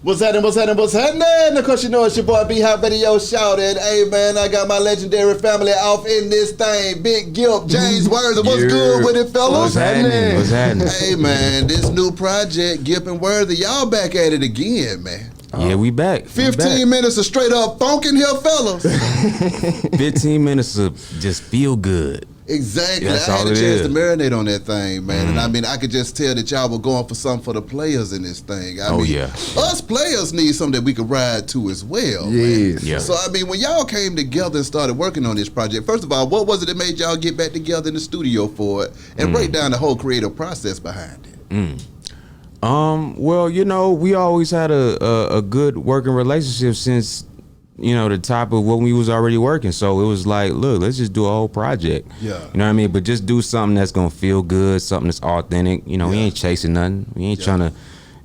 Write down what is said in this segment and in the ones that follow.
What's happening? Of course, you know it's your boy B Hot Radio shouted. Hey man, I got my legendary family off in this thing. Big Gipp, James Worthy. What's good with it, fellas? What's happening? Hey man, this new project, Gipp and Worthy, y'all back at it again, man. Yeah, we back. 15 minutes of straight up funkin' here, fellas. 15 minutes of just feel good. Exactly. That's I had all a it chance is. to marinate on that thing, man. And I mean, I could just tell that y'all were going for something for the players in this thing. I mean, us players need something that we could ride to as well, man. Yeah. So, I mean, when y'all came together and started working on this project, first of all, what was it that made y'all get back together in the studio for it and break down the whole creative process behind it? Well, you know, we always had a good working relationship since, you know, the top of when we was already working. So it was like, look, let's just do a whole project. Yeah. You know what I mean? But just do something that's gonna feel good, something that's authentic. You know, we ain't chasing nothing. We ain't trying to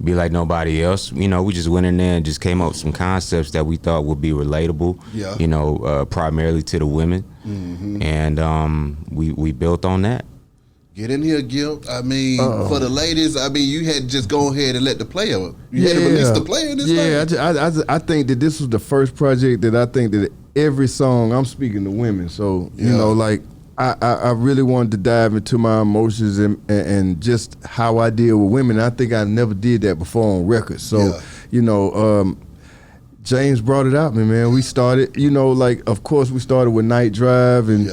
be like nobody else. You know, we just went in there and just came up with some concepts that we thought would be relatable. Yeah. You know, primarily to the women. And we built on that. Get in here, Gipp. I mean, for the ladies, I mean, you had to just go ahead and let the player. You had to release the player in this thing. I think that this was the first project that I think that every song, I'm speaking to women, so, you know, like, I really wanted to dive into my emotions and just how I deal with women. I think I never did that before on record. So, you know, James brought it out me, man. We started, you know, like, of course, we started with Night Drive, and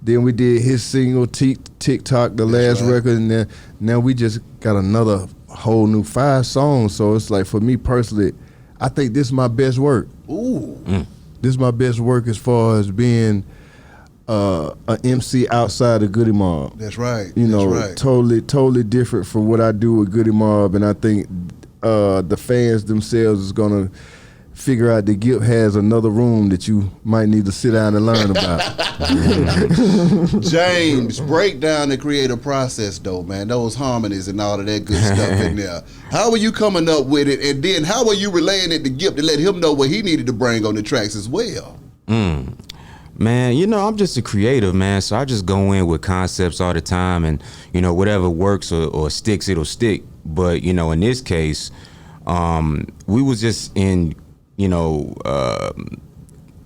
then we did his single, TikTok, the last record, and then now we just got another whole new 5 songs. So it's like, for me personally, I think this is my best work. This is my best work as far as being an MC outside of Goody Mob. That's right. You know, totally different from what I do with Goody Mob, and I think the fans themselves is gonna figure out that Gipp has another room that you might need to sit down and learn about. James, break down the creative process though, man. Those harmonies and all of that good stuff in there. How were you coming up with it, and then how were you relaying it to Gipp to let him know what he needed to bring on the tracks as well? Man, you know, I'm just a creative, man, so I just go in with concepts all the time, and, you know, whatever works or sticks, it'll stick. But, you know, in this case, we was just in, you know,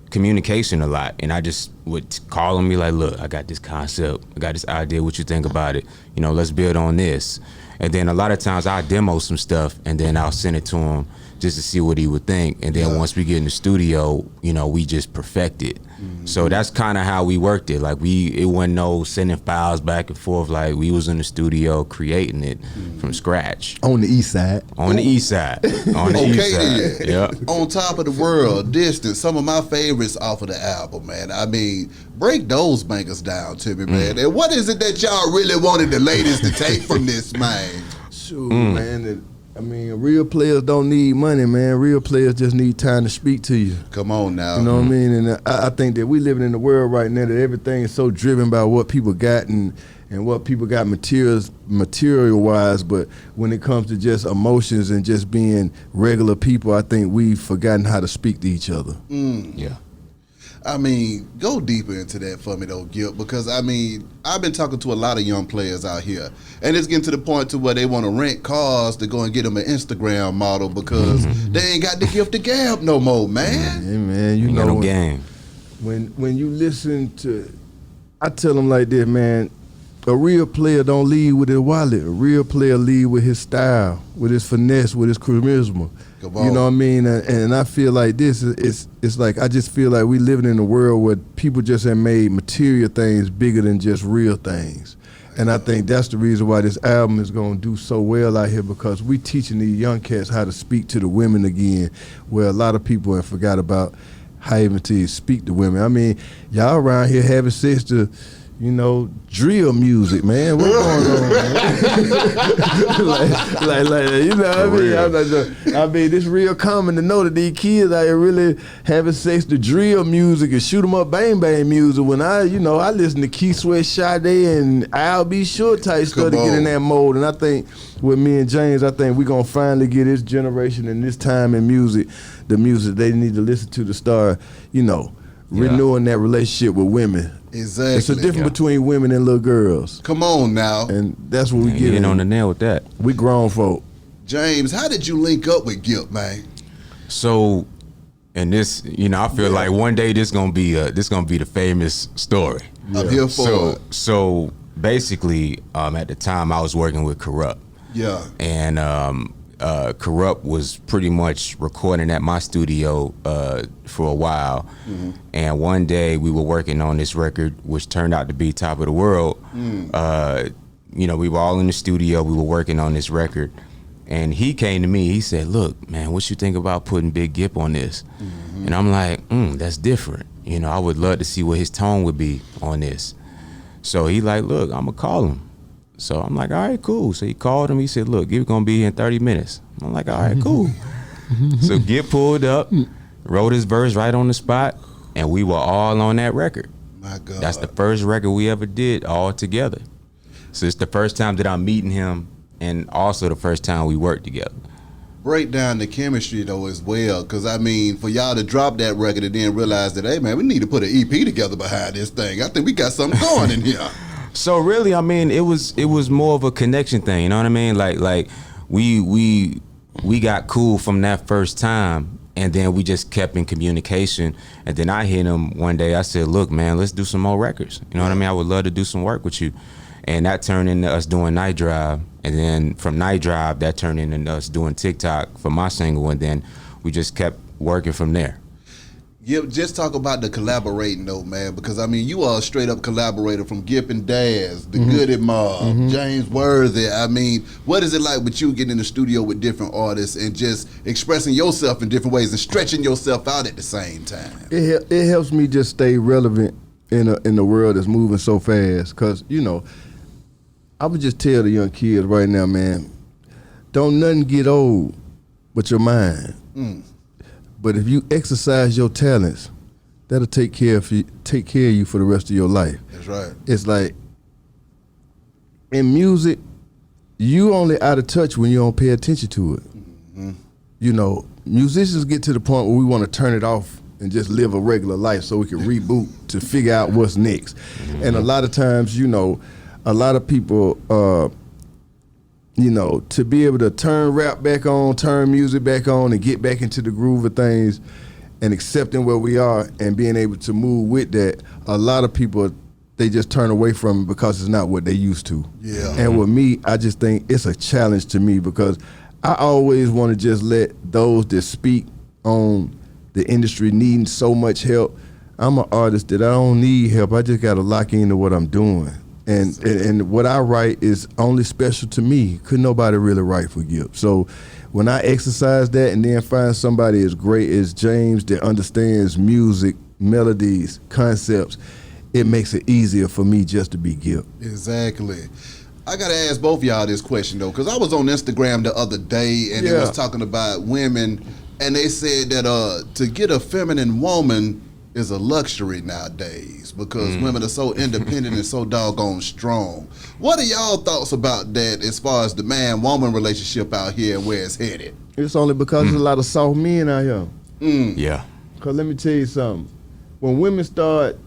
communication a lot, and I just would call him, be like, look, I got this concept, I got this idea, what you think about it? You know, let's build on this. And then a lot of times I demo some stuff, and then I'll send it to him just to see what he would think. And then once we get in the studio, you know, we just perfect it. So that's kind of how we worked it. Like, it wasn't no sending files back and forth. Like, we was in the studio creating it from scratch. On the east side. On the east side. On the east side. Yeah. On Top of the World, Distance, some of my favorites off of the album, man. I mean, break those bangers down to me, man. And what is it that y'all really wanted the ladies to take from this, man? Shoot, man. I mean, real players don't need money, man. Real players just need time to speak to you. Come on now. You know what I mean? And I think that we living in a world right now that everything is so driven by what people got and what people got material-wise, but when it comes to just emotions and just being regular people, I think we've forgotten how to speak to each other. Yeah. I mean, go deeper into that for me though, Gipp, because I mean, I've been talking to a lot of young players out here, and it's getting to the point to where they want to rent cars to go and get them an Instagram model because they ain't got the gift of gab no more, man. Yeah, man, you Ain't know, got no game. When you listen to, I tell them like this, man, a real player don't lead with his wallet. A real player lead with his style, with his finesse, with his charisma. You know what I mean? And I feel like this it's like, I just feel like we living in a world where people just have made material things bigger than just real things. And I think that's the reason why this album is gonna do so well out here, because we teaching these young cats how to speak to the women again, where a lot of people have forgot about how even to speak to women. I mean, y'all around here having sex to, you know, drill music, man. What's going on, man? like, you know what I mean? It's real common to know that these kids out here really having sex to drill music and shoot 'em up bang bang music. When I listen to Keith Sweat, Sade, and I'll Be Sure type stuff to get in that mode. And I think with me and James, I think we're gonna finally get this generation and this time in music, the music they need to listen to start, you know, renewing that relationship with women. Exactly. It's a difference between women and little girls. Come on now. And that's what we get in on the nail with that. We grown folk. James, how did you link up with Gipp, man? So, and this, I feel like one day this gonna be the famous story. I'm here for it. So basically, at the time I was working with Corrupt. Yeah. And Corrupt was pretty much recording at my studio for a while. Mm-hmm. And one day we were working on this record, which turned out to be Top of the World. We were all in the studio, we were working on this record. And he came to me, he said, look, man, what you think about putting Big Gipp on this? Mm-hmm. And I'm like, that's different. I would love to see what his tone would be on this. So he like, look, I'm gonna call him. So I'm like, all right, cool. So he called him, he said, look, Gipp gonna be here in 30 minutes. I'm like, all right, cool. So Gipp pulled up, wrote his verse right on the spot, and we were all on that record. My God. That's the first record we ever did all together. So it's the first time that I'm meeting him, and also the first time we worked together. Break down the chemistry though as well, because I mean, for y'all to drop that record and then realize that, hey man, we need to put an EP together behind this thing. I think we got something going in here. So really, I mean, it was more of a connection thing. You know what I mean? Like we got cool from that first time, and then we just kept in communication. And then I hit him one day. I said, look, man, let's do some more records. You know what I mean? I would love to do some work with you. And that turned into us doing Night Drive. And then from Night Drive, that turned into us doing TikTok for my single. And then we just kept working from there. Yeah, just talk about the collaborating though, man, because I mean, you are a straight up collaborator from Gipp and Daz, the Goody Mob, James Worthy. I mean, what is it like with you getting in the studio with different artists and just expressing yourself in different ways and stretching yourself out at the same time? It helps me just stay relevant in a world that's moving so fast, because, I would just tell the young kids right now, man, don't nothing get old but your mind. But if you exercise your talents, that'll take care of you for the rest of your life. That's right. It's like in music, you only out of touch when you don't pay attention to it. Musicians get to the point where we want to turn it off and just live a regular life so we can reboot to figure out what's next. And a lot of times, a lot of people, to be able to turn rap back on, turn music back on, and get back into the groove of things and accepting where we are and being able to move with that, a lot of people, they just turn away from it because it's not what they used to. Yeah. And with me, I just think it's a challenge to me, because I always want to just let those that speak on the industry needing so much help. I'm an artist that I don't need help. I just got to lock into what I'm doing. And what I write is only special to me. Couldn't nobody really write for Gipp. So when I exercise that and then find somebody as great as James that understands music, melodies, concepts, it makes it easier for me just to be Gipp. Exactly. I gotta ask both y'all this question though, because I was on Instagram the other day and it was talking about women, and they said that to get a feminine woman is a luxury nowadays because women are so independent and so doggone strong. What are y'all thoughts about that as far as the man-woman relationship out here and where it's headed? It's only because there's a lot of soft men out here. Yeah. Because let me tell you something. When women start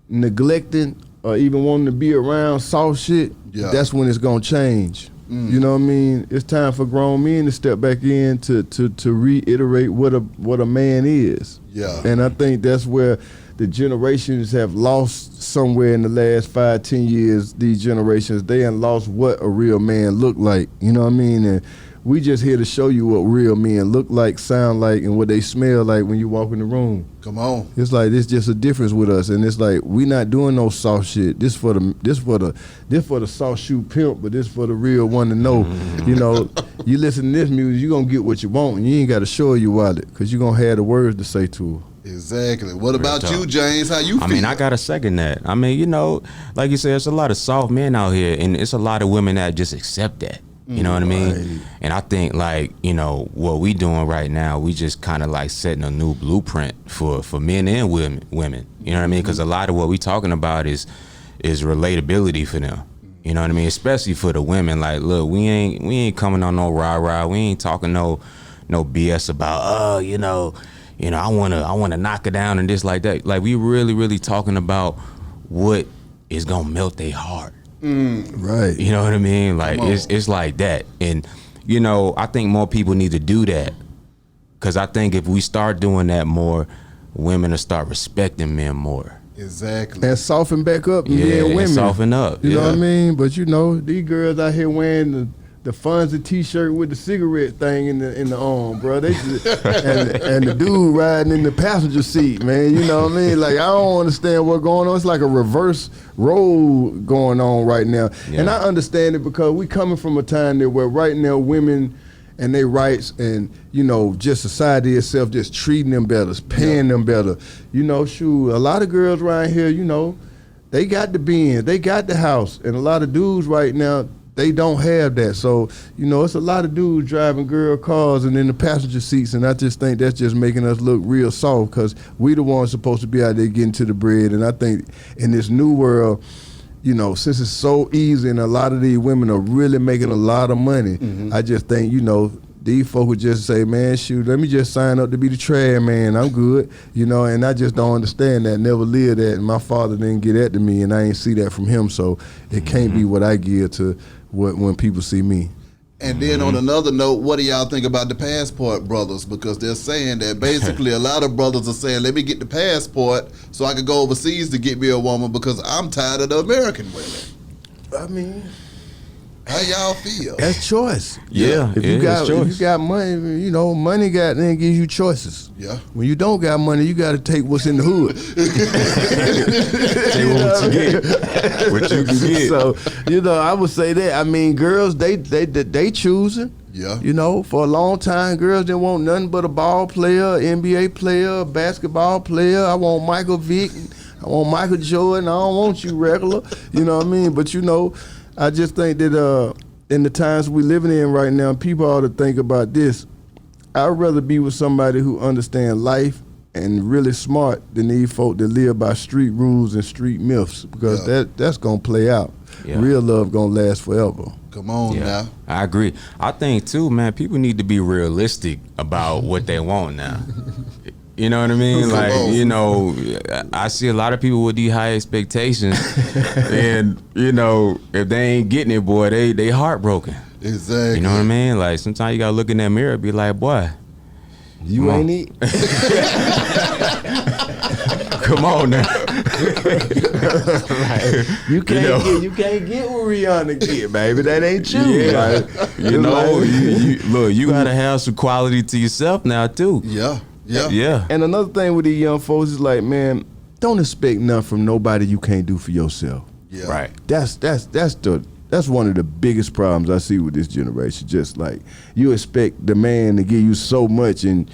neglecting or even wanting to be around soft shit, that's when it's going to change. You know what I mean? It's time for grown men to step back in to reiterate what a man is. Yeah. And I think that's where the generations have lost somewhere in the last 5-10 years. These generations, they have lost what a real man look like. You know what I mean? And we just here to show you what real men look like, sound like, and what they smell like when you walk in the room. Come on. It's like it's just a difference with us, and it's like we not doing no soft shit. This for the soft shoe pimp, but this for the real one to know. You know, you listen to this music, you gonna get what you want, and you ain't got to show your wallet, cause you gonna have the words to say to her. Exactly. What about you, James? How you feel? I mean, I gotta second that. I mean, you know, like you said, there's a lot of soft men out here, and it's a lot of women that just accept that. You know what I mean? Right. And I think, like, you know, what we doing right now, we just kind of like setting a new blueprint for men and women. You know what I mean? Because a lot of what we talking about is relatability for them. You know what I mean? Especially for the women. Like, look, we ain't coming on no rah-rah. We ain't talking no BS about, you know, I wanna knock her down and this like that. Like, we really talking about what is gonna melt their heart. Right. You know what I mean? Like, it's like that. And, you know, I think more people need to do that Because I think if we start doing that more, women will start respecting men more. Exactly. And soften back up and being women. And soften up. You know what I mean? But you know, these girls out here wearing the Fonzie t-shirt with the cigarette thing in the arm, bro. They just, and the dude riding in the passenger seat, man. You know what I mean? Like, I don't understand what's going on. It's like a reverse role going on right now. Yeah. And I understand it because we coming from a time there where right now women and their rights and, you know, just society itself just treating them better, paying them better. You know, shoot, a lot of girls around here, you know, they got the Benz, they got the house, and a lot of dudes right now, they don't have that. So, you know, it's a lot of dudes driving girl cars and in the passenger seats, and I just think that's just making us look real soft because we the ones supposed to be out there getting to the bread. And I think in this new world, you know, since it's so easy and a lot of these women are really making a lot of money, I just think, you know, these folk would just say, man, shoot, let me just sign up to be the trad man. I'm good, you know, and I just don't understand that, never lived that. And my father didn't get that to me, and I ain't see that from him, so it can't be what I give to when people see me. And then on another note, what do y'all think about the passport brothers? Because they're saying that basically a lot of brothers are saying, let me get the passport so I can go overseas to get me a woman because I'm tired of the American women. I mean, how y'all feel? that's choice. Yeah, if you got money, you know, money then gives you choices. Yeah. When you don't got money, you got to take what's in the hood. Take what you get. What you can get. So, you know, I would say that. I mean, girls, they choosing. Yeah. You know, for a long time, girls didn't want nothing but a ball player, NBA player, basketball player. I want Michael Vick. I want Michael Jordan. I don't want you regular. You know what I mean? But, you know, I just think that in the times we living in right now, people ought to think about this. I'd rather be with somebody who understands life and really smart than these folk that live by street rules and street myths, because that's going to play out. Yeah. Real love going to last forever. Come on now. I agree. I think, too, man, people need to be realistic about what they want now. You know what I mean? Like, you know, I see a lot of people with these high expectations, and, you know, if they ain't getting it, boy, they heartbroken. Exactly. You know what I mean? Like, sometimes you got to look in that mirror and be like, boy, you ain't it. Come on now. You can't get what Rihanna get, baby. That ain't you. Yeah. Like, you know, look, you got to have some quality to yourself now, too. Yeah. Yeah. And another thing with these young folks is like, man, don't expect nothing from nobody you can't do for yourself. Yeah. Right. That's one of the biggest problems I see with this generation. Just like you expect the man to give you so much and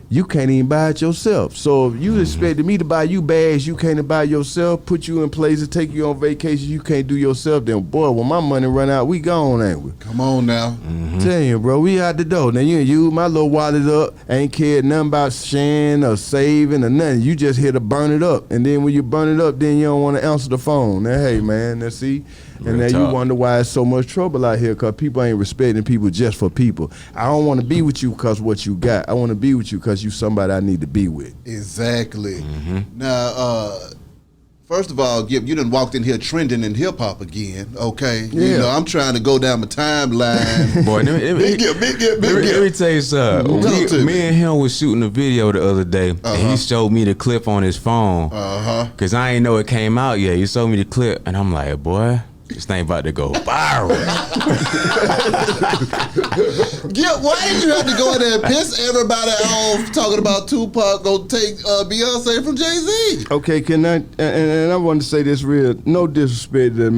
you can't even buy it yourself. So if you expected me to buy you bags you can't buy yourself, put you in places, take you on vacation you can't do yourself, then boy, when my money run out, we gone, ain't we? Come on now. Tell you, bro, we out the door. Now you my little wallet up, ain't cared nothing about sharing or saving or nothing. You just here to burn it up. And then when you burn it up, then you don't want to answer the phone. Now, hey, man, now see? And then you wonder why it's so much trouble out here, because people ain't respecting people just for people. I don't want to be with you because what you got. I want to be with you because you somebody I need to be with. Exactly. Now, first of all, Gipp, you done walked in here trending in hip-hop again, okay? Yeah. You know, I'm trying to go down my timeline. Boy, Big Gipp. Let me tell you something. Me and him was shooting a video the other day, and he showed me the clip on his phone. Because I ain't know it came out yet. He showed me the clip, and I'm like, boy, this thing about to go viral. Gipp, why did you have to go in there and piss everybody off talking about Tupac gonna take Beyonce from Jay-Z? Okay, can I? And I want to say this real. No disrespect to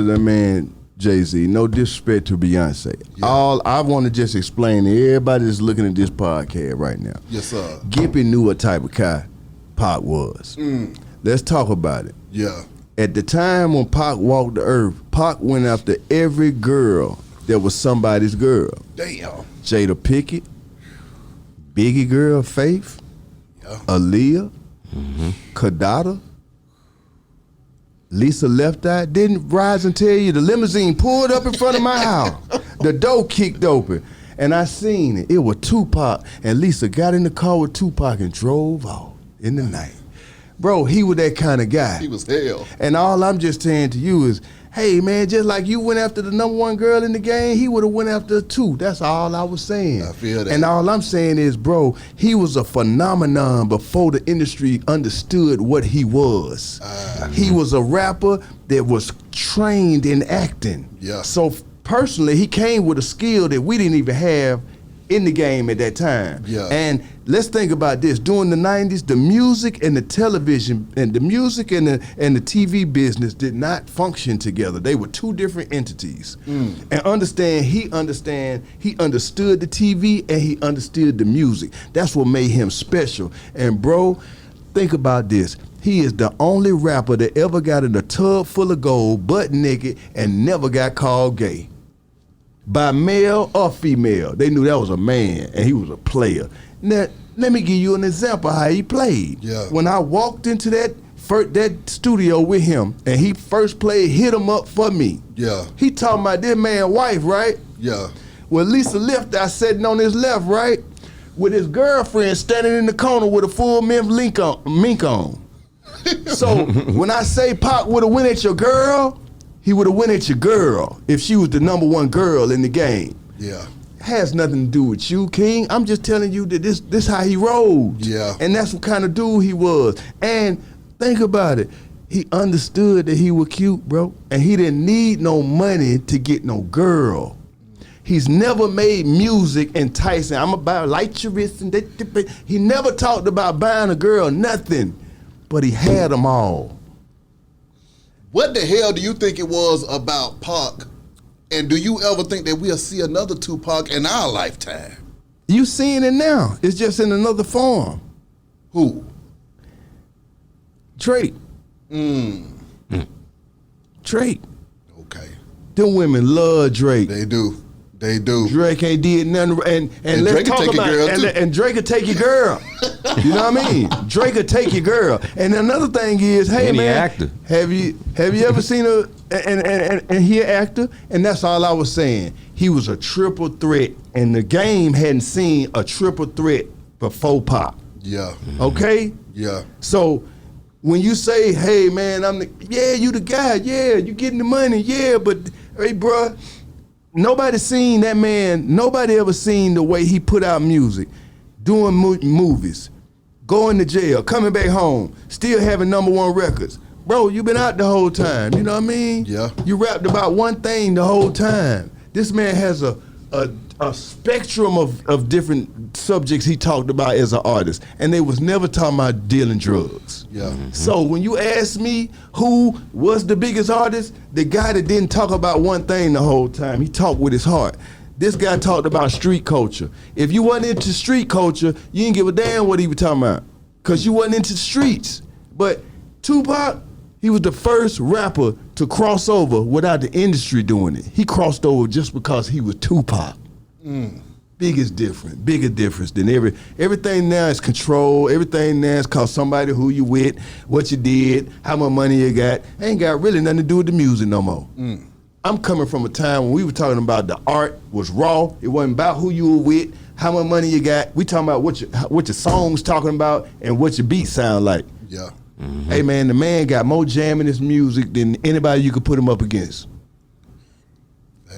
the man Jay-Z. No disrespect to Beyonce. Yeah. All I want to just explain to everybody that's looking at this podcast right now. Yes, sir. Gippy knew what type of guy Pac was. Let's talk about it. Yeah. At the time when Pac walked the earth, Pac went after every girl that was somebody's girl. Damn. Jada Pinkett, Biggie girl Faith, Aaliyah, Kadada, Lisa Left Eye. Didn't Rise and tell you the limousine pulled up in front of my house. The door kicked open, and I seen it. It was Tupac, and Lisa got in the car with Tupac and drove off in the night. Bro, he was that kind of guy. He was hell. And all I'm just saying to you is, hey man, just like you went after the number one girl in the game, he would have went after her too. That's all I was saying. I feel that. And all I'm saying is, bro, he was a phenomenon before the industry understood what he was. He was a rapper that was trained in acting. Yeah. So personally, he came with a skill that we didn't even have in the game at that time. Yeah. And let's think about this. During the 90s, the music and the television and the music and the TV business did not function together. They were two different entities. And he understood the TV and he understood the music. That's what made him special. And bro, think about this. He is the only rapper that ever got in a tub full of gold, butt naked, and never got called gay. By male or female. They knew that was a man and he was a player. Now, let me give you an example of how he played. Yeah. When I walked into that studio with him and he first played Hit 'Em Up for me. Yeah. He talking about this man's wife, right? Yeah. Well, Lisa Lifter sitting on his left, right? With his girlfriend standing in the corner with a full mink on. So when I say Pac would have went at your girl, he would have went at your girl if she was the number one girl in the game. Yeah. Has nothing to do with you, King. I'm just telling you that this how he rolled. Yeah. And that's what kind of dude he was. And think about it. He understood that he was cute, bro. And he didn't need no money to get no girl. He's never made music enticing. I'm about light your wrist and he never talked about buying a girl, nothing. But he had them all. What the hell do you think it was about Pac? And do you ever think that we'll see another Tupac in our lifetime? You seeing it now. It's just in another form. Who? Drake. Drake. Okay. Them women love Drake. They do. They do. Drake ain't did nothing, and let's Drake will talk take your about girl, and, too. and Drake will take your girl. You know what I mean? Drake will take your girl. And another thing is, hey Any man, actor. have you ever seen and he an actor? And that's all I was saying. He was a triple threat, and the game hadn't seen a triple threat before Pop. Yeah. Okay? Yeah. So when you say, hey man, you the guy, yeah, you getting the money, yeah, but hey bruh, nobody seen that man, nobody ever seen the way he put out music, doing movies, going to jail, coming back home, still having number one records. Bro, you been out the whole time, you know what I mean? Yeah. You rapped about one thing the whole time. This man has a spectrum of different subjects he talked about as an artist, and they was never talking about dealing drugs. Yeah. So when you ask me who was the biggest artist, the guy that didn't talk about one thing the whole time, he talked with his heart. This guy talked about street culture. If you wasn't into street culture, you didn't give a damn what he was talking about, because you wasn't into the streets. But Tupac, he was the first rapper to cross over without the industry doing it. He crossed over just because he was Tupac. Bigger difference than everything now is control. Everything now is called somebody who you with, what you did, how much money you got. Ain't got really nothing to do with the music no more. I'm coming from a time when we were talking about the art was raw. It wasn't about who you were with, how much money you got. We talking about what your songs talking about and what your beats sound like. Yeah. Hey man, the man got more jam in his music than anybody you could put him up against.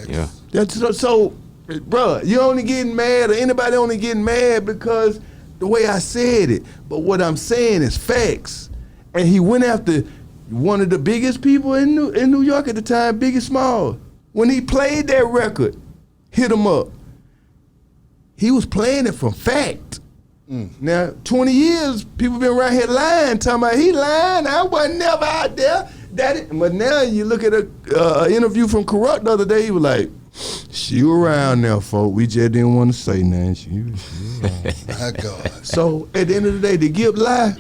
Yeah. So, bruh, you only getting mad, or anybody only getting mad because the way I said it. But what I'm saying is facts. And he went after one of the biggest people in New York at the time, Biggie Smalls. When he played that record, Hit 'Em Up, he was playing it from fact. Now, 20 years, people been around here lying, talking about he lying, I wasn't never out there. But now you look at a interview from Corrupt the other day, he was like, she was around there, folk. We just didn't want to say nothing. She was around. My God. So at the end of the day, the Gipp lie,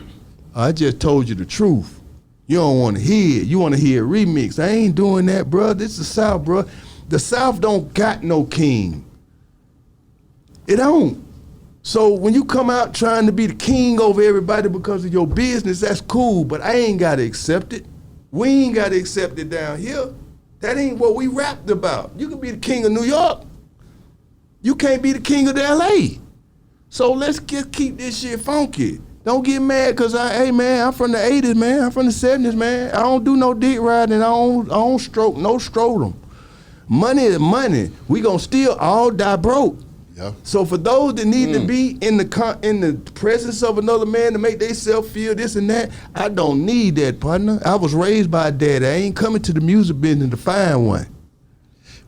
I just told you the truth. You don't want to hear it. You want to hear a remix. I ain't doing that, bro. This is the South, bro. The South don't got no king. It don't. So when you come out trying to be the king over everybody because of your business, that's cool, but I ain't got to accept it. We ain't got to accept it down here. That ain't what we rapped about. You can be the king of New York. You can't be the king of LA. So let's keep this shit funky. Don't get mad because hey man, I'm from the 80s, man. I'm from the 70s, man. I don't do no dick riding. I don't stroke, no scrotum. Money is money. We gonna still all die broke. Yeah. So for those that need to be in the presence of another man to make themselves feel this and that, I don't need that, partner. I was raised by a dad. I ain't coming to the music business to find one.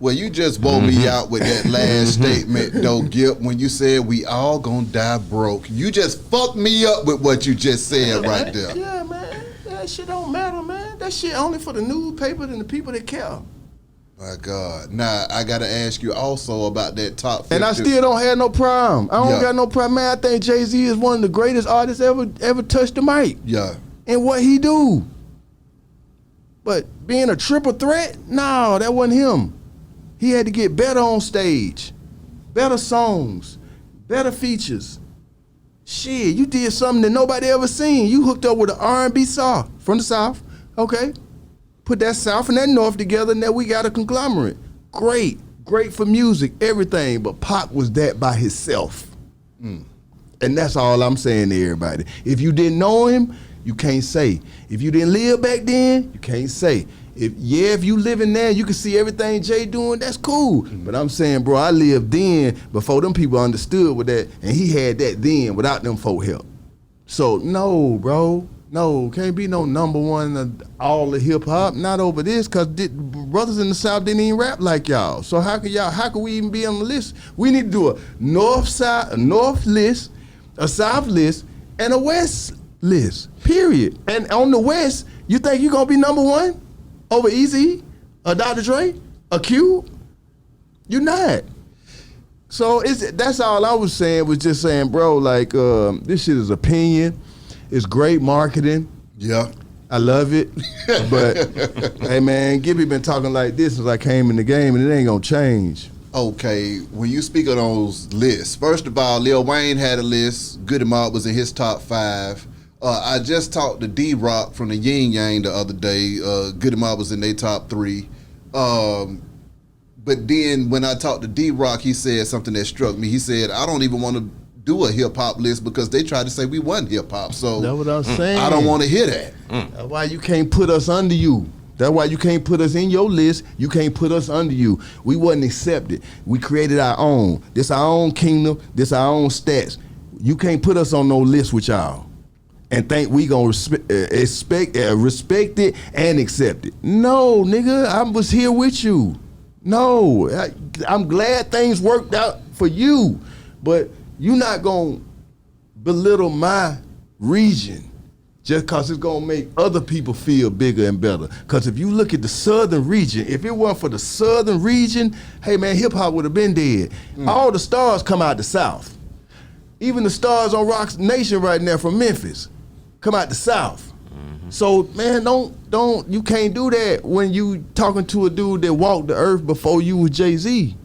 Well, you just woke me out with that last statement, though, Gipp, when you said we all gonna die broke. You just fucked me up with what you just said right there. Yeah, man. That shit don't matter, man. That shit only for the newspaper and the people that care. My God. Now, I got to ask you also about that top 50. And I still don't have no problem. I don't got no problem, man. I think Jay-Z is one of the greatest artists ever touched the mic. Yeah. And what he do. But being a triple threat, no, that wasn't him. He had to get better on stage, better songs, better features. Shit, you did something that nobody ever seen. You hooked up with an R&B star from the South, okay? Put that South and that North together, and now we got a conglomerate. Great for music, everything, but Pac was that by himself. And that's all I'm saying to everybody. If you didn't know him, you can't say. If you didn't live back then, you can't say. If you living there, you can see everything Jay doing, that's cool. But I'm saying, bro, I lived then before them people understood with that, and he had that then without them folk help. So no, bro, no, can't be no number one of all the hip hop, not over this, cause brothers in the South didn't even rap like y'all. So how can we even be on the list? We need to do a north list, a South list, and a West list, period. And on the West, you think you gonna be number one? Over Easy, a Dr. Dre, a Cube? You're not. So that's all I was saying, was just saying, bro, like, this shit is opinion. It's great marketing. Yeah. I love it. But, hey, man, Gippy been talking like this since I came in the game, and it ain't gonna change. Okay, when you speak of those lists, first of all, Lil Wayne had a list. Goody Mob was in his top 5. I just talked to D-Rock from the Yin Yang the other day. Goody Mob was in their top 3. But then when I talked to D-Rock, he said something that struck me. He said, I don't even want to do a hip-hop list because they tried to say we wasn't hip-hop. So that's what I was saying. I don't want to hear that. That's why you can't put us under you. That's why you can't put us in your list. You can't put us under you. We wasn't accepted. We created our own. This our own kingdom. This our own stats. You can't put us on no list with y'all and think we gonna respect it and accept it. No, nigga, I was here with you. No, I'm glad things worked out for you, but you not gonna belittle my region just cause it's gonna make other people feel bigger and better. Cause if you look at the southern region, if it weren't for the southern region, hey man, hip hop would have been dead. All the stars come out the South. Even the stars on Rock Nation right now from Memphis come out the South. So man, don't you can't do that when you talking to a dude that walked the earth before you was Jay-Z.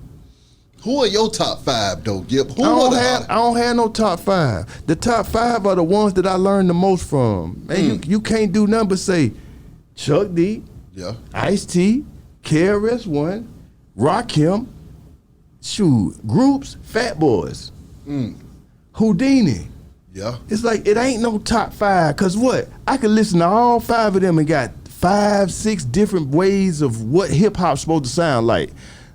Who are your top 5 though, Gipp? I don't have no top 5. The top 5 are the ones that I learned the most from. Man, you can't do nothing but say Chuck D, Ice-T, KRS-One, Rakim, Groups, Fat Boys, Houdini. Yeah. It's like, it ain't no top 5, cause what? I could listen to all 5 of them and got 5, 6 different ways of what hip hop's supposed to sound like.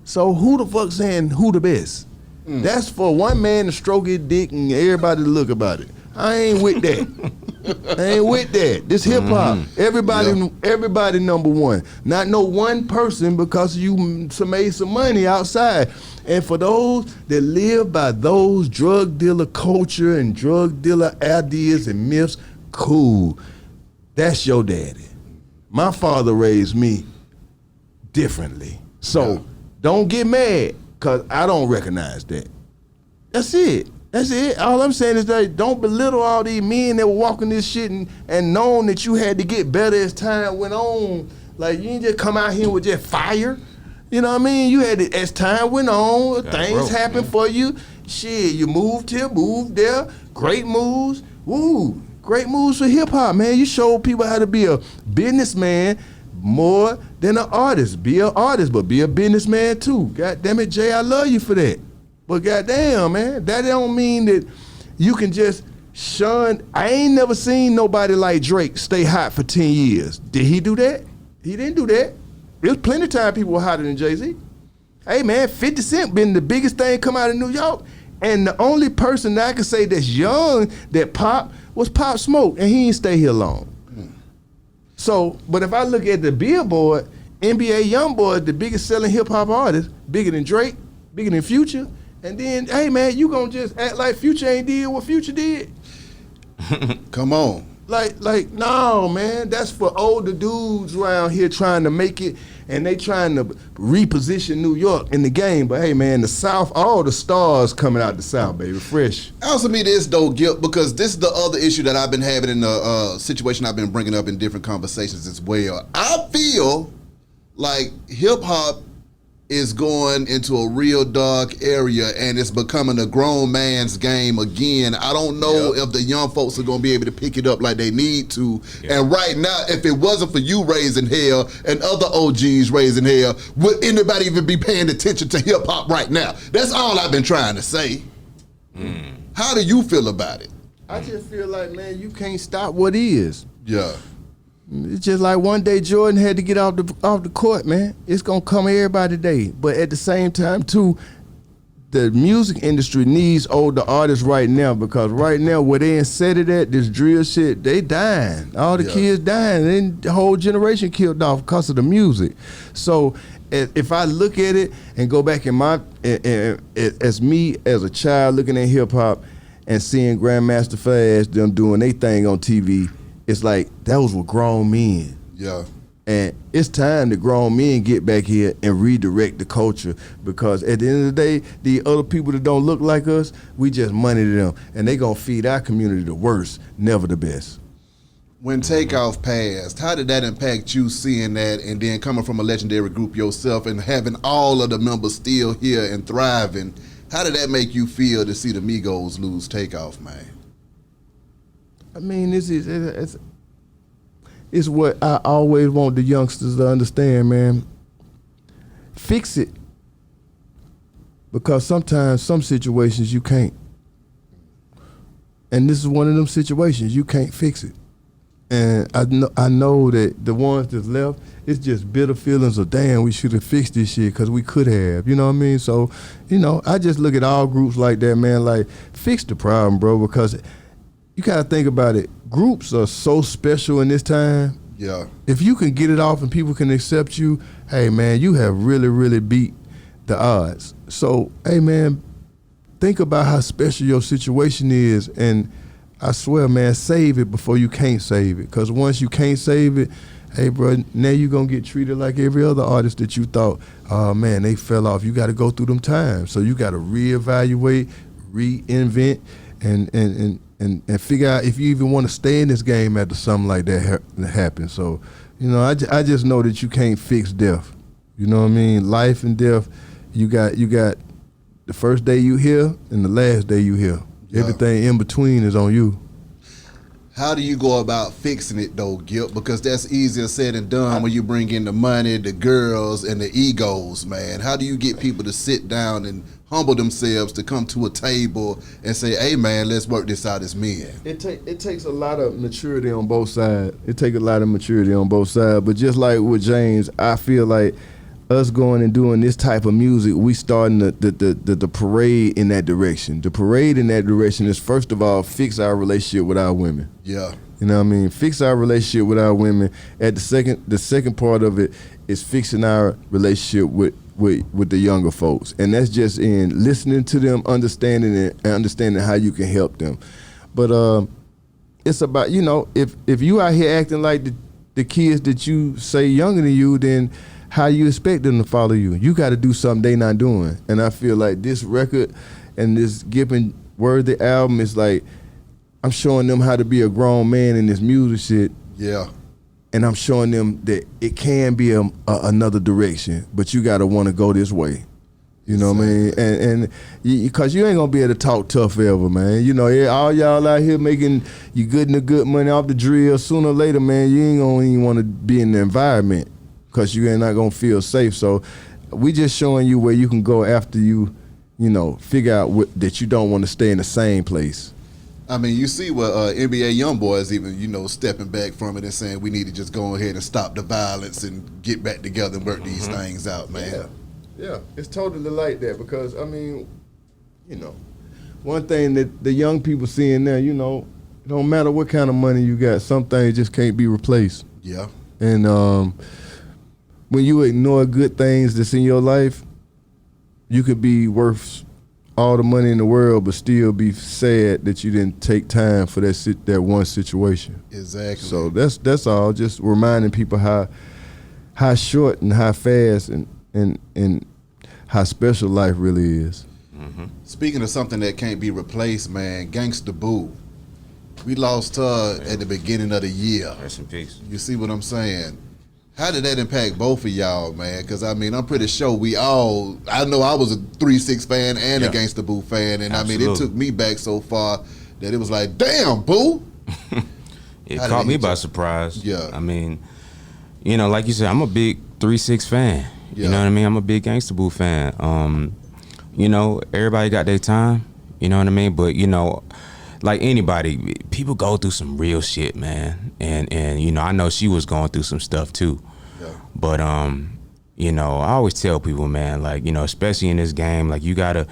So who the fuck saying who the best? That's for one man to stroke his dick and everybody to look about it. I ain't with that. I ain't with that. This hip hop. Everybody number one. Not no one person because you made some money outside. And for those that live by those drug dealer culture and drug dealer ideas and myths, cool. That's your daddy. My father raised me differently. So don't get mad because I don't recognize that. That's it. That's it. All I'm saying is that don't belittle all these men that were walking this shit and knowing that you had to get better as time went on. Like, you didn't just come out here with just fire. You know what I mean? You had to, as time went on, things happened for you. Shit, you moved here, moved there. Great moves. Woo. Great moves for hip hop, man. You showed people how to be a businessman more than an artist. Be an artist, but be a businessman too. God damn it, Jay, I love you for that. But goddamn, man, that don't mean that you can just Sean, I ain't never seen nobody like Drake stay hot for 10 years. Did he do that? He didn't do that. There's plenty of time people were hotter than Jay-Z. Hey man, 50 Cent been the biggest thing come out of New York. And the only person that I can say that's young that pop was Pop Smoke, and he ain't stay here long. So, but if I look at the Billboard, NBA YoungBoy, the biggest selling hip hop artist, bigger than Drake, bigger than Future, and then, hey man, you gonna just act like Future ain't did what Future did? Come on. Like, no, man, that's for older dudes around here trying to make it, and they trying to reposition New York in the game. But hey, man, the South, all the stars coming out the South, baby, fresh. Answer me this though, Gipp, because this is the other issue that I've been having in the situation I've been bringing up in different conversations as well. I feel like hip hop is going into a real dark area, and it's becoming a grown man's game again. I don't know if the young folks are going to be able to pick it up like they need to. And right now, if it wasn't for you raising hell and other OGs raising hell, would anybody even be paying attention to hip hop right now? That's all I've been trying to say. How do you feel about it? I just feel like, man, you can't stop what is. Yeah. It's just like one day Jordan had to get off the court, man. It's gonna come everybody today. But at the same time, too, the music industry needs older artists right now, because right now where they ain't set it at, this drill shit, they dying. All the kids dying. Then the whole generation killed off because of the music. So if I look at it and go back in my as me as a child looking at hip hop and seeing Grandmaster Flash, them doing their thing on TV. It's like, those were grown men. Yeah. And it's time that grown men get back here and redirect the culture, because at the end of the day, the other people that don't look like us, we just money to them. And they gonna feed our community the worst, never the best. When Takeoff passed, how did that impact you seeing that, and then coming from a legendary group yourself and having all of the members still here and thriving? How did that make you feel to see the Migos lose Takeoff, man? I mean, it's what I always want the youngsters to understand, man. Fix it. Because sometimes, some situations you can't. And this is one of them situations, you can't fix it. And I know that the ones that's left, it's just bitter feelings of, damn, we should have fixed this shit because we could have, you know what I mean? So, I just look at all groups like that, man, like, fix the problem, bro, because you gotta think about it. Groups are so special in this time. Yeah. If you can get it off and people can accept you, hey man, you have really, really beat the odds. So, hey man, think about how special your situation is, and I swear, man, save it before you can't save it. Because once you can't save it, hey bro, now you're gonna get treated like every other artist that you thought, oh man, they fell off. You gotta go through them times. So you gotta reevaluate, reinvent, and figure out if you even want to stay in this game after something like that happens. So, I just know that you can't fix death. You know what I mean? Life and death, you got the first day you here and the last day you here. Yeah. Everything in between is on you. How do you go about fixing it though, Gipp? Because that's easier said than done when you bring in the money, the girls, and the egos, man. How do you get people to sit down and humble themselves to come to a table and say, hey man, let's work this out as men? It takes a lot of maturity on both sides. But just like with James, I feel like us going and doing this type of music, we starting the parade in that direction. The parade in that direction is, first of all, fix our relationship with our women. Yeah. You know what I mean? Fix our relationship with our women. The second part of it is fixing our relationship with the younger folks. And that's just in listening to them, understanding it, and understanding how you can help them. But it's about, if you out here acting like the kids that you say younger than you, then how you expect them to follow you? You got to do something they not doing. And I feel like this record and this Gipp and Worthy album is like, I'm showing them how to be a grown man in this music shit. Yeah. And I'm showing them that it can be another direction, but you got to want to go this way. You know what I mean? And because you ain't going to be able to talk tough forever, man. All y'all out here making you good and the good money off the drill, sooner or later, man, you ain't going to even want to be in the environment, because you ain't not gonna feel safe. So we just showing you where you can go after you figure out that you don't want to stay in the same place. I mean, you see what NBA young boys even, stepping back from it and saying we need to just go ahead and stop the violence and get back together and work these things out, man. Yeah, it's totally like that because, I mean, one thing that the young people seeing now, it don't matter what kind of money you got, some things just can't be replaced. Yeah. And when you ignore good things that's in your life, you could be worth all the money in the world, but still be sad that you didn't take time for that one situation. Exactly. So that's all. Just reminding people how short and how fast and how special life really is. Mm-hmm. Speaking of something that can't be replaced, man, Gangsta Boo. We lost her at the beginning of the year. Rest in peace. You see what I'm saying? How did that impact both of y'all, man? Because, I mean, I'm pretty sure I know I was a 3-6 fan and a Gangsta Boo fan, and Absolutely. I mean, it took me back so far that it was like, damn, Boo! It How did caught it me hit by you? surprise. Yeah. I mean, like you said, I'm a big 3-6 fan. Yeah. You know what I mean? I'm a big Gangsta Boo fan. Everybody got their time. You know what I mean? But, like anybody, people go through some real shit, man. And I know she was going through some stuff too. Yeah. But I always tell people, man, like, especially in this game, like you gotta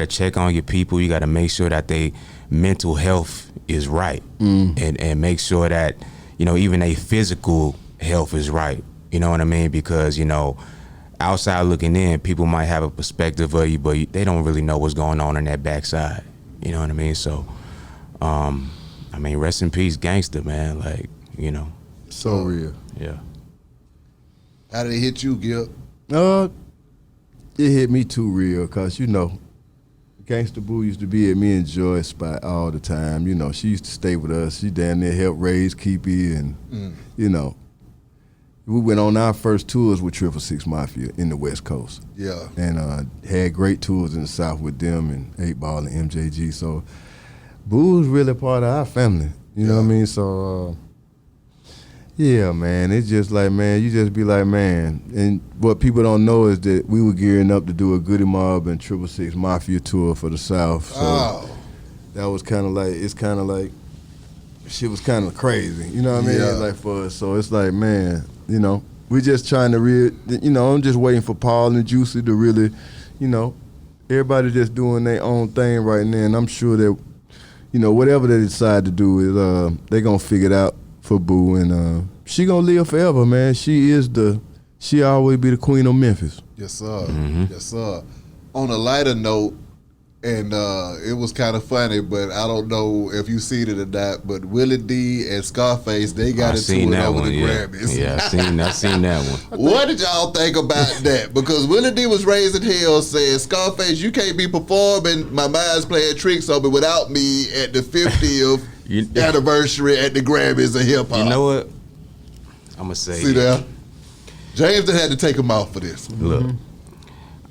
check on your people. You gotta make sure that they mental health is right. And make sure that, even their physical health is right. You know what I mean? Because, outside looking in, people might have a perspective of you, but they don't really know what's going on in that backside. You know what I mean? So rest in peace, Gangsta, man. Like, So real. yeah. How did it hit you, Gipp? It hit me too real because, Gangsta Boo used to be at me and Joy's spot all the time. She used to stay with us. She down there helped raise Keepy and, we went on our first tours with 666 Mafia in the West Coast. Yeah. And had great tours in the South with them and 8 Ball and MJG. So Boo's really part of our family. You know what I mean? So, yeah, man, it's just like, man, you just be like, man. And what people don't know is that we were gearing up to do a Goody Mob and 666 Mafia tour for the South. So that was kind of like, shit was kind of crazy. You know what I mean? Yeah. Like for us. So it's like, man, we just trying to I'm just waiting for Paul and Juicy to really, everybody just doing their own thing right now. And I'm sure that, whatever they decide to do is they gonna figure it out for Boo, and she gonna live forever, man. She always be the queen of Memphis. Yes, sir. Yes, sir. On a lighter note, and it was kind of funny, but I don't know if you seen it or not, but Willie D and Scarface, they got into it over the Grammys. Yeah, I seen that one. What did y'all think about that? Because Willie D was raising hell saying, Scarface, you can't be performing My Mind's Playing Tricks on me without me at the 50th anniversary at the Grammys of hip-hop. You know what? I'm going to say. See there? James had to take him out for this. Look,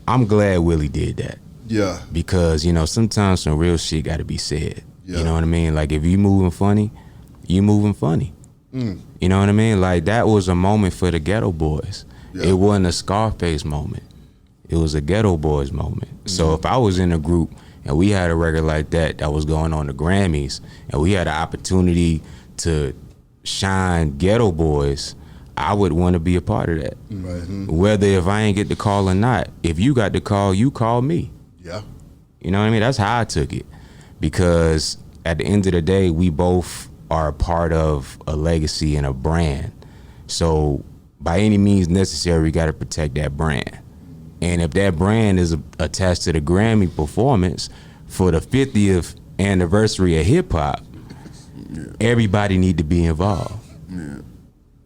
I'm glad Willie did that. Yeah. Because, sometimes some real shit got to be said. Yeah. You know what I mean? Like, if you moving funny, you moving funny. You know what I mean? Like, that was a moment for the Ghetto Boys. Yeah. It wasn't a Scarface moment. It was a Ghetto Boys moment. So if I was in a group and we had a record like that was going on the Grammys, and we had an opportunity to shine Ghetto Boys, I would want to be a part of that. Right. Whether if I ain't get the call or not, if you got the call, you call me. Yeah. You know what I mean? That's how I took it. Because at the end of the day, we both are a part of a legacy and a brand. So by any means necessary, we got to protect that brand. And if that brand is attached to the Grammy performance for the 50th anniversary of hip hop, everybody need to be involved.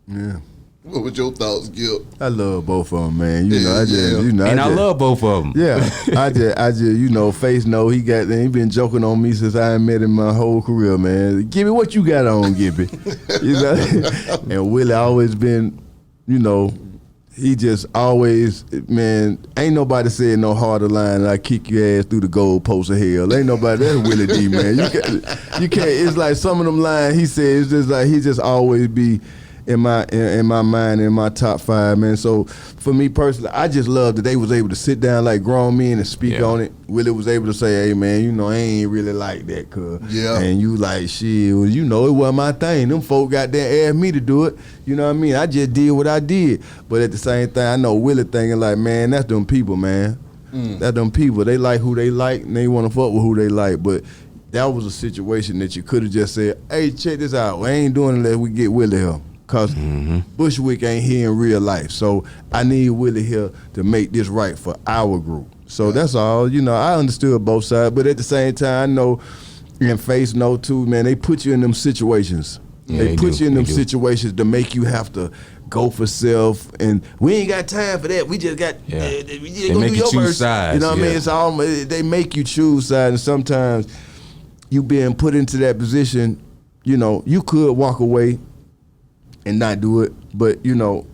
Yeah. What was your thoughts, Gipp? I love both of them, man. I love both of them. Yeah, I just, Face know he been joking on me since I ain't met him my whole career, man. Give me what you got on, Gippy. And Willie always been, he just always, man, ain't nobody said no harder line than I kick your ass through the goalpost of hell. Ain't nobody, that's Willie D, man. You can't, it's like some of them lines he said, it's just like he just always be, in my mind, in my top 5, man. So for me personally, I just love that they was able to sit down like grown men and speak on it. Willie was able to say, hey man, you know, I ain't really like that, cuz. Yeah. And you like, shit, well, you know, it wasn't my thing. Them folk got there asked me to do it. You know what I mean? I just did what I did. But at the same thing, I know Willie thinking like, man, that's them people, man. That's them people. They like who they like and they want to fuck with who they like. But that was a situation that you could have just said, hey, check this out. We ain't doing it unless we get Willie here. Because Bushwick ain't here in real life. So I need Willie here to make this right for our group. So that's all. You know, I understood both sides. But at the same time, I know, and Face know too, man, they put you in them situations. They put you in them situations to make you have to go for self, and we ain't got time for that. We just got we just make you choose sides. You know what I mean? It's all they make you choose sides, and sometimes you being put into that position, you know, you could walk away and not do it, but you know,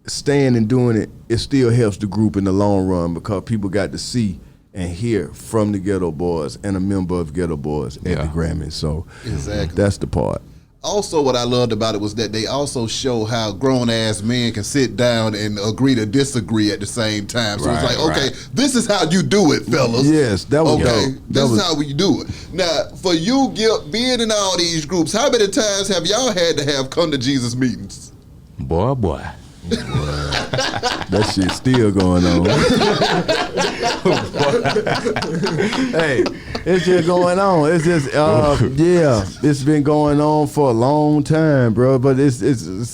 staying and doing it, it still helps the group in the long run because people got to see and hear from the Ghetto Boys and a member of Ghetto Boys at the Grammys. So that's the part. Also, what I loved about it was that they also show how grown-ass men can sit down and agree to disagree at the same time. So it's like, okay, this is how you do it, fellas. Yes, that was okay. This is how we do it. Now, for you, Gipp, being in all these groups, how many times have y'all had to have come to Jesus meetings? Boy. That shit's still going on. Hey, it's just going on. It's just it's been going on for a long time, bro. But it's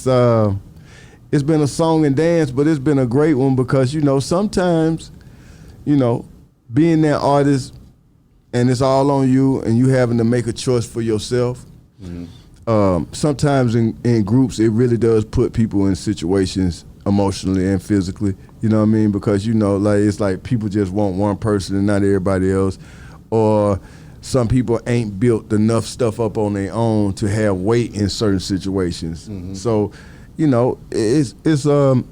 been a song and dance, but it's been a great one because you know sometimes, you know, being that artist and it's all on you and you having to make a choice for yourself. Sometimes in groups, it really does put people in situations emotionally and physically, you know what I mean? Because, you know, like it's like people just want one person and not everybody else. Or some people ain't built enough stuff up on their own to have weight in certain situations. So, you know, it's a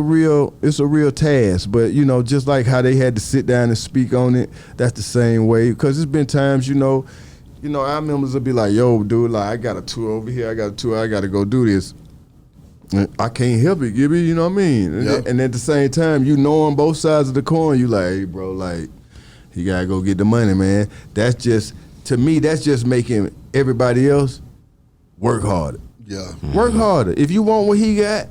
real task. But, you know, just like how they had to sit down and speak on it, that's the same way. Because it's been times, you know, our members will be like, yo, dude, like, I got a tour over here. I got to go do this. And I can't help it, Gibby, you know what I mean? Yep. And at the same time, you know on both sides of the coin, you like, hey, bro, like, you got to go get the money, man. That's just, to me, that's just making everybody else work harder. Yeah. Work harder. If you want what he got,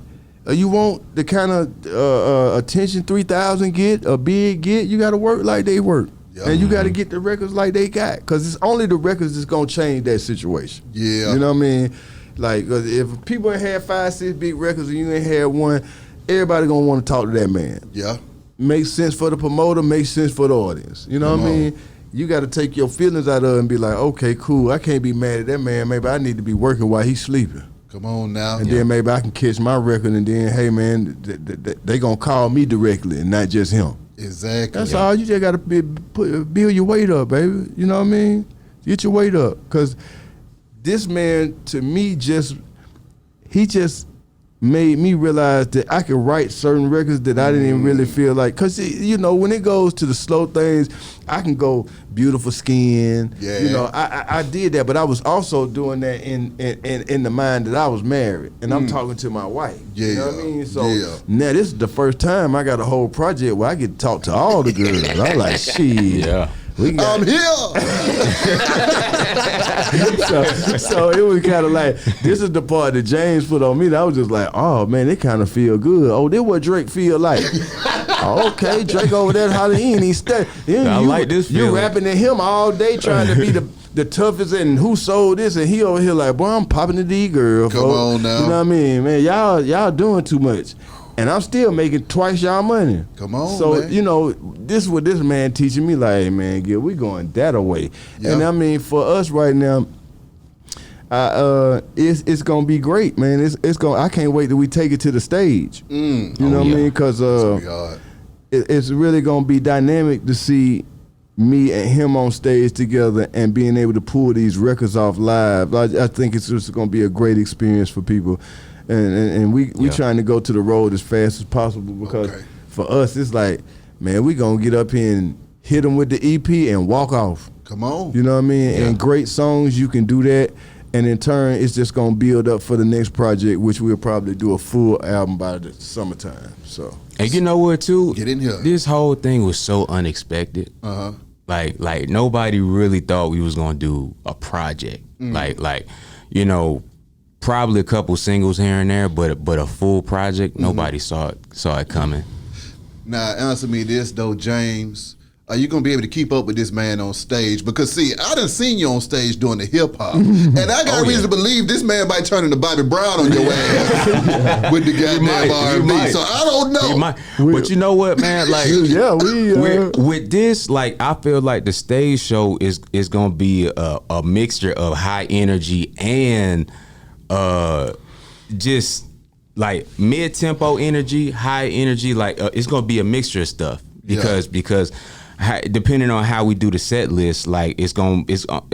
or you want the kind of attention 3,000 get, or Big get, you got to work like they work. And you got to get the records like they got, because it's only the records that's going to change that situation. Yeah. You know what I mean? Like, if people ain't had 5, 6 big records and you ain't had one, everybody going to want to talk to that man. Yeah. Makes sense for the promoter, makes sense for the audience. You know what I mean? You got to take your feelings out of it and be like, okay, cool, I can't be mad at that man. Maybe I need to be working while he's sleeping. Come on now. And then maybe I can catch my record and then, hey, man, they going to call me directly and not just him. Exactly. That's all. You just got to build your weight up, baby. You know what I mean? Get your weight up. Because this man, to me, he just made me realize that I could write certain records that I didn't even really feel like. Because, you know, when it goes to the slow things, I can go Beautiful Skin. Yeah. You know, I did that, but I was also doing that in the mind that I was married. And I'm talking to my wife. Yeah. You know what I mean? So now this is the first time I got a whole project where I get to talk to all the girls. I'm like, shit. Yeah. I'm here. so it was kind of like, this is the part that James put on me that I was just like, oh man, it kind of feel good. Oh, this what Drake feel like. Oh, okay, Drake over there hollering, he's I like this feeling. You rapping to him all day trying to be the toughest and who sold this, and he over here like, boy, I'm popping to these girls. Come on now. You know what I mean? Man, y'all doing too much. And I'm still making twice y'all money. Come on, so, man. you know, this is what this man teaching me, like, hey, man, Gil, we going that away. Yep. And I mean, for us right now, it's gonna be great, man. I can't wait till we take it to the stage. You know what I mean? Because it's really gonna be dynamic to see me and him on stage together and being able to pull these records off live. I think it's just gonna be a great experience for people. And we trying to go to the road as fast as possible because for us, it's like, man, we gonna get up here and hit them with the EP and walk off. Come on. You know what I mean? Yeah. And great songs, you can do that. And in turn, it's just gonna build up for the next project, which we'll probably do a full album by the summertime. So, and you know what too? Get in here. This whole thing was so unexpected. Like nobody really thought we was gonna do a project. Like probably a couple singles here and there, but a full project, nobody saw it coming. Now answer me this though, James. Are you gonna be able to keep up with this man on stage? Because see, I done seen you on stage doing the hip hop, and I got reason to believe this man might turn into Bobby Brown on your ass with the goddamn R&B. So I don't know. But you know what, man? Like, with this, like, I feel like the stage show is gonna be a mixture of high energy and just like mid tempo energy, high energy. Like it's gonna be a mixture of stuff because depending on how we do the set list, like it's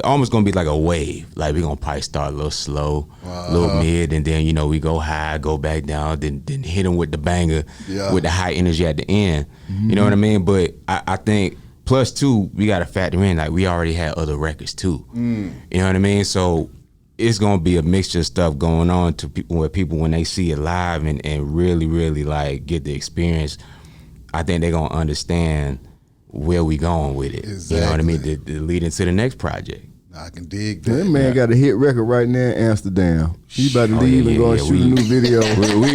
almost gonna be like a wave. Like we're gonna probably start a little slow, a little mid, and then we go high, go back down, then hit them with the banger, with the high energy at the end. You know what I mean? But I think plus two, we gotta factor in like we already had other records too. You know what I mean? So it's gonna be a mixture of stuff going on to people when they see it live and really, really like get the experience. I think they're gonna understand where we going with it. Exactly. You know what I mean? To lead into the next project. I can dig that. That man got a hit record right now in Amsterdam. He about to leave and go and shoot a new video.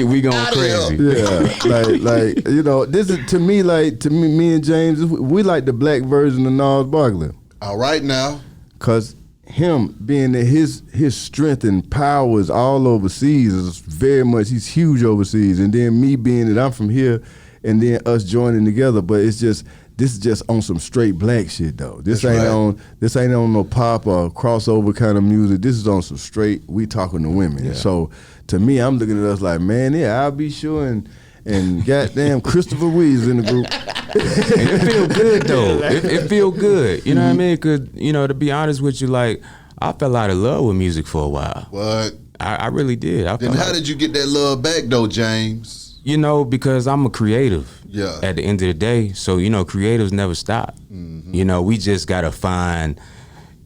we going crazy. Yeah, this is to me, me and James, we like the black version of Nas Barkley. All right now. Cause him being that his strength and power is all overseas is very much, he's huge overseas. And then me being that I'm from here and then us joining together, but this is just on some straight black shit though. This ain't on no pop or crossover kind of music. This is on some straight, we talking to women. Yeah. So to me, I'm looking at us like, man, yeah, I'll be sure and goddamn Christopher Weeds in the group. And it feel good though. It feel good. You know what I mean? Cause to be honest with you, like I fell out of love with music for a while. What? I really did. Then how did you get that love back though, James? Because I'm a creative. Yeah. At the end of the day, so creatives never stop. We just gotta find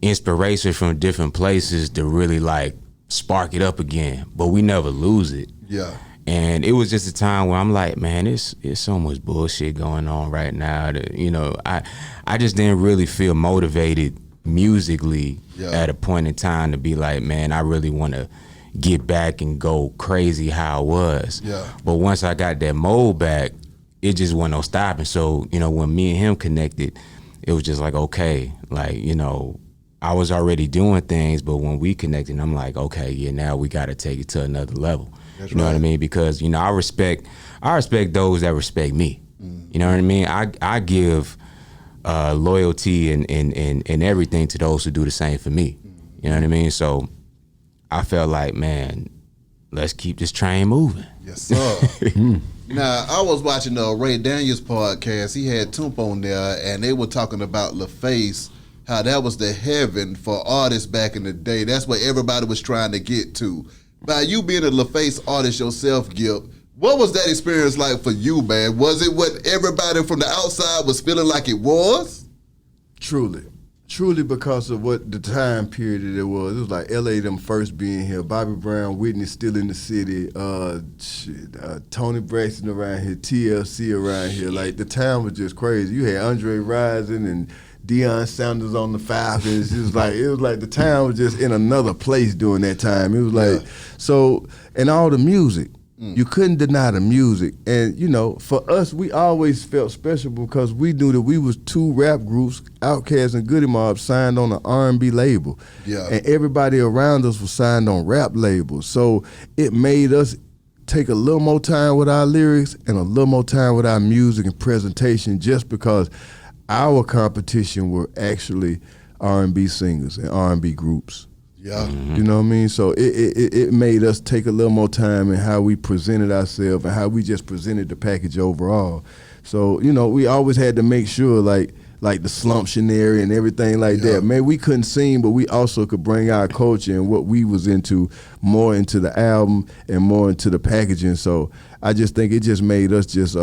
inspiration from different places to really like spark it up again, but we never lose it. Yeah. And it was just a time where I'm like, man, it's so much bullshit going on right now that I just didn't really feel motivated musically at a point in time to be like, man, I really want to get back and go crazy how I was. Yeah. But once I got that mode back, it just wasn't no stopping. So, when me and him connected, it was just like, okay, like, I was already doing things, but when we connected, I'm like, okay, yeah, now we got to take it to another level. That's you know what I mean? Because, I respect those that respect me. You know what I mean? I give loyalty and everything to those who do the same for me. You know what I mean? So I felt like, man, let's keep this train moving. Yes, sir. Now, I was watching Ray Daniels' podcast. He had Tump on there, and they were talking about LaFace, how that was the heaven for artists back in the day. That's what everybody was trying to get to. By you being a LaFace artist yourself, Gipp, what was that experience like for you, man? Was it what everybody from the outside was feeling like it was? Truly because of what the time period that it was. It was like LA them first being here. Bobby Brown, Whitney still in the city. Tony Braxton around here. TLC around here. Like the town was just crazy. You had Andre Rison and Deion Sanders on the Falcons. It was like the town was just in another place during that time. It was like so, and all the music. You couldn't deny the music. And, for us, we always felt special because we knew that we was two rap groups, Outkast and Goody Mob, signed on an R&B label. Yeah. And everybody around us was signed on rap labels. So it made us take a little more time with our lyrics and a little more time with our music and presentation just because our competition were actually R&B singers and R&B groups. Yeah. You know what I mean? So it made us take a little more time in how we presented ourselves and how we just presented the package overall. So, we always had to make sure like the Slumptionary and everything like that. Man, we couldn't sing, but we also could bring our culture and what we was into more into the album and more into the packaging. So I just think it just made us just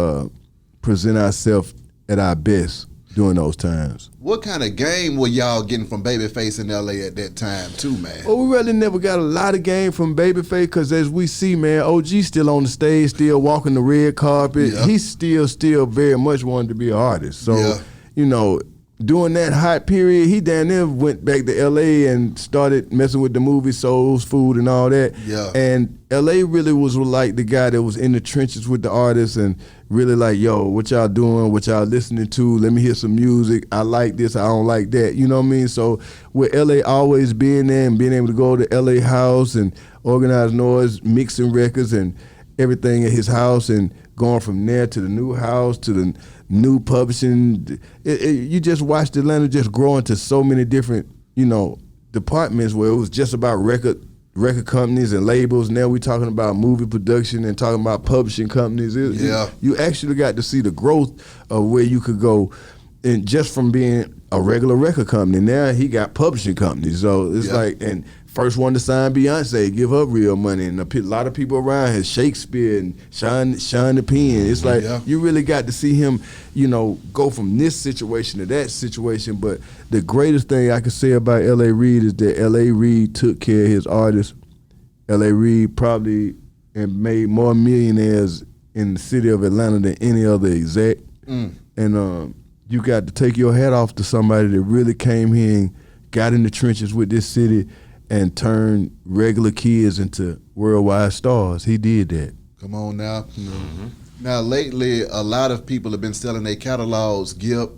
present ourselves at our best. during those times. What kind of game were y'all getting from Babyface in LA at that time too, man? Well, we really never got a lot of game from Babyface because as we see, man, OG still on the stage, still walking the red carpet. Yeah. He still very much wanted to be an artist. So, Yeah. you know, during that hot period, he damn near went back to LA and started messing with the movie Souls Food and all that. Yeah. And LA really was like the guy that was in the trenches with the artists and really like, yo, what y'all doing, what y'all listening to, let me hear some music, I like this, I don't like that, you know what I mean? So with LA always being there and being able to go to LA house and Organized Noise, mixing records and everything at his house and going from there to the new house to the new publishing, you just watched Atlanta just grow into so many different, you know, departments where it was just about record companies and labels. Now we're talking about movie production and talking about publishing companies. You actually got to see the growth of where you could go, and just from being a regular record company. Now he got publishing companies. So it's like, and first one to sign Beyonce, give her real money, and a lot of people around here, Shakespeare and Sean the Penn. It's like you really got to see him, you know, go from this situation to that situation. But the greatest thing I could say about L.A. Reid is that L.A. Reid took care of his artists. L.A. Reid probably made more millionaires in the city of Atlanta than any other exec. And you got to take your hat off to somebody that really came here and got in the trenches with this city and turned regular kids into worldwide stars. He did that. Come on now. Now, lately, a lot of people have been selling their catalogs, Gipp.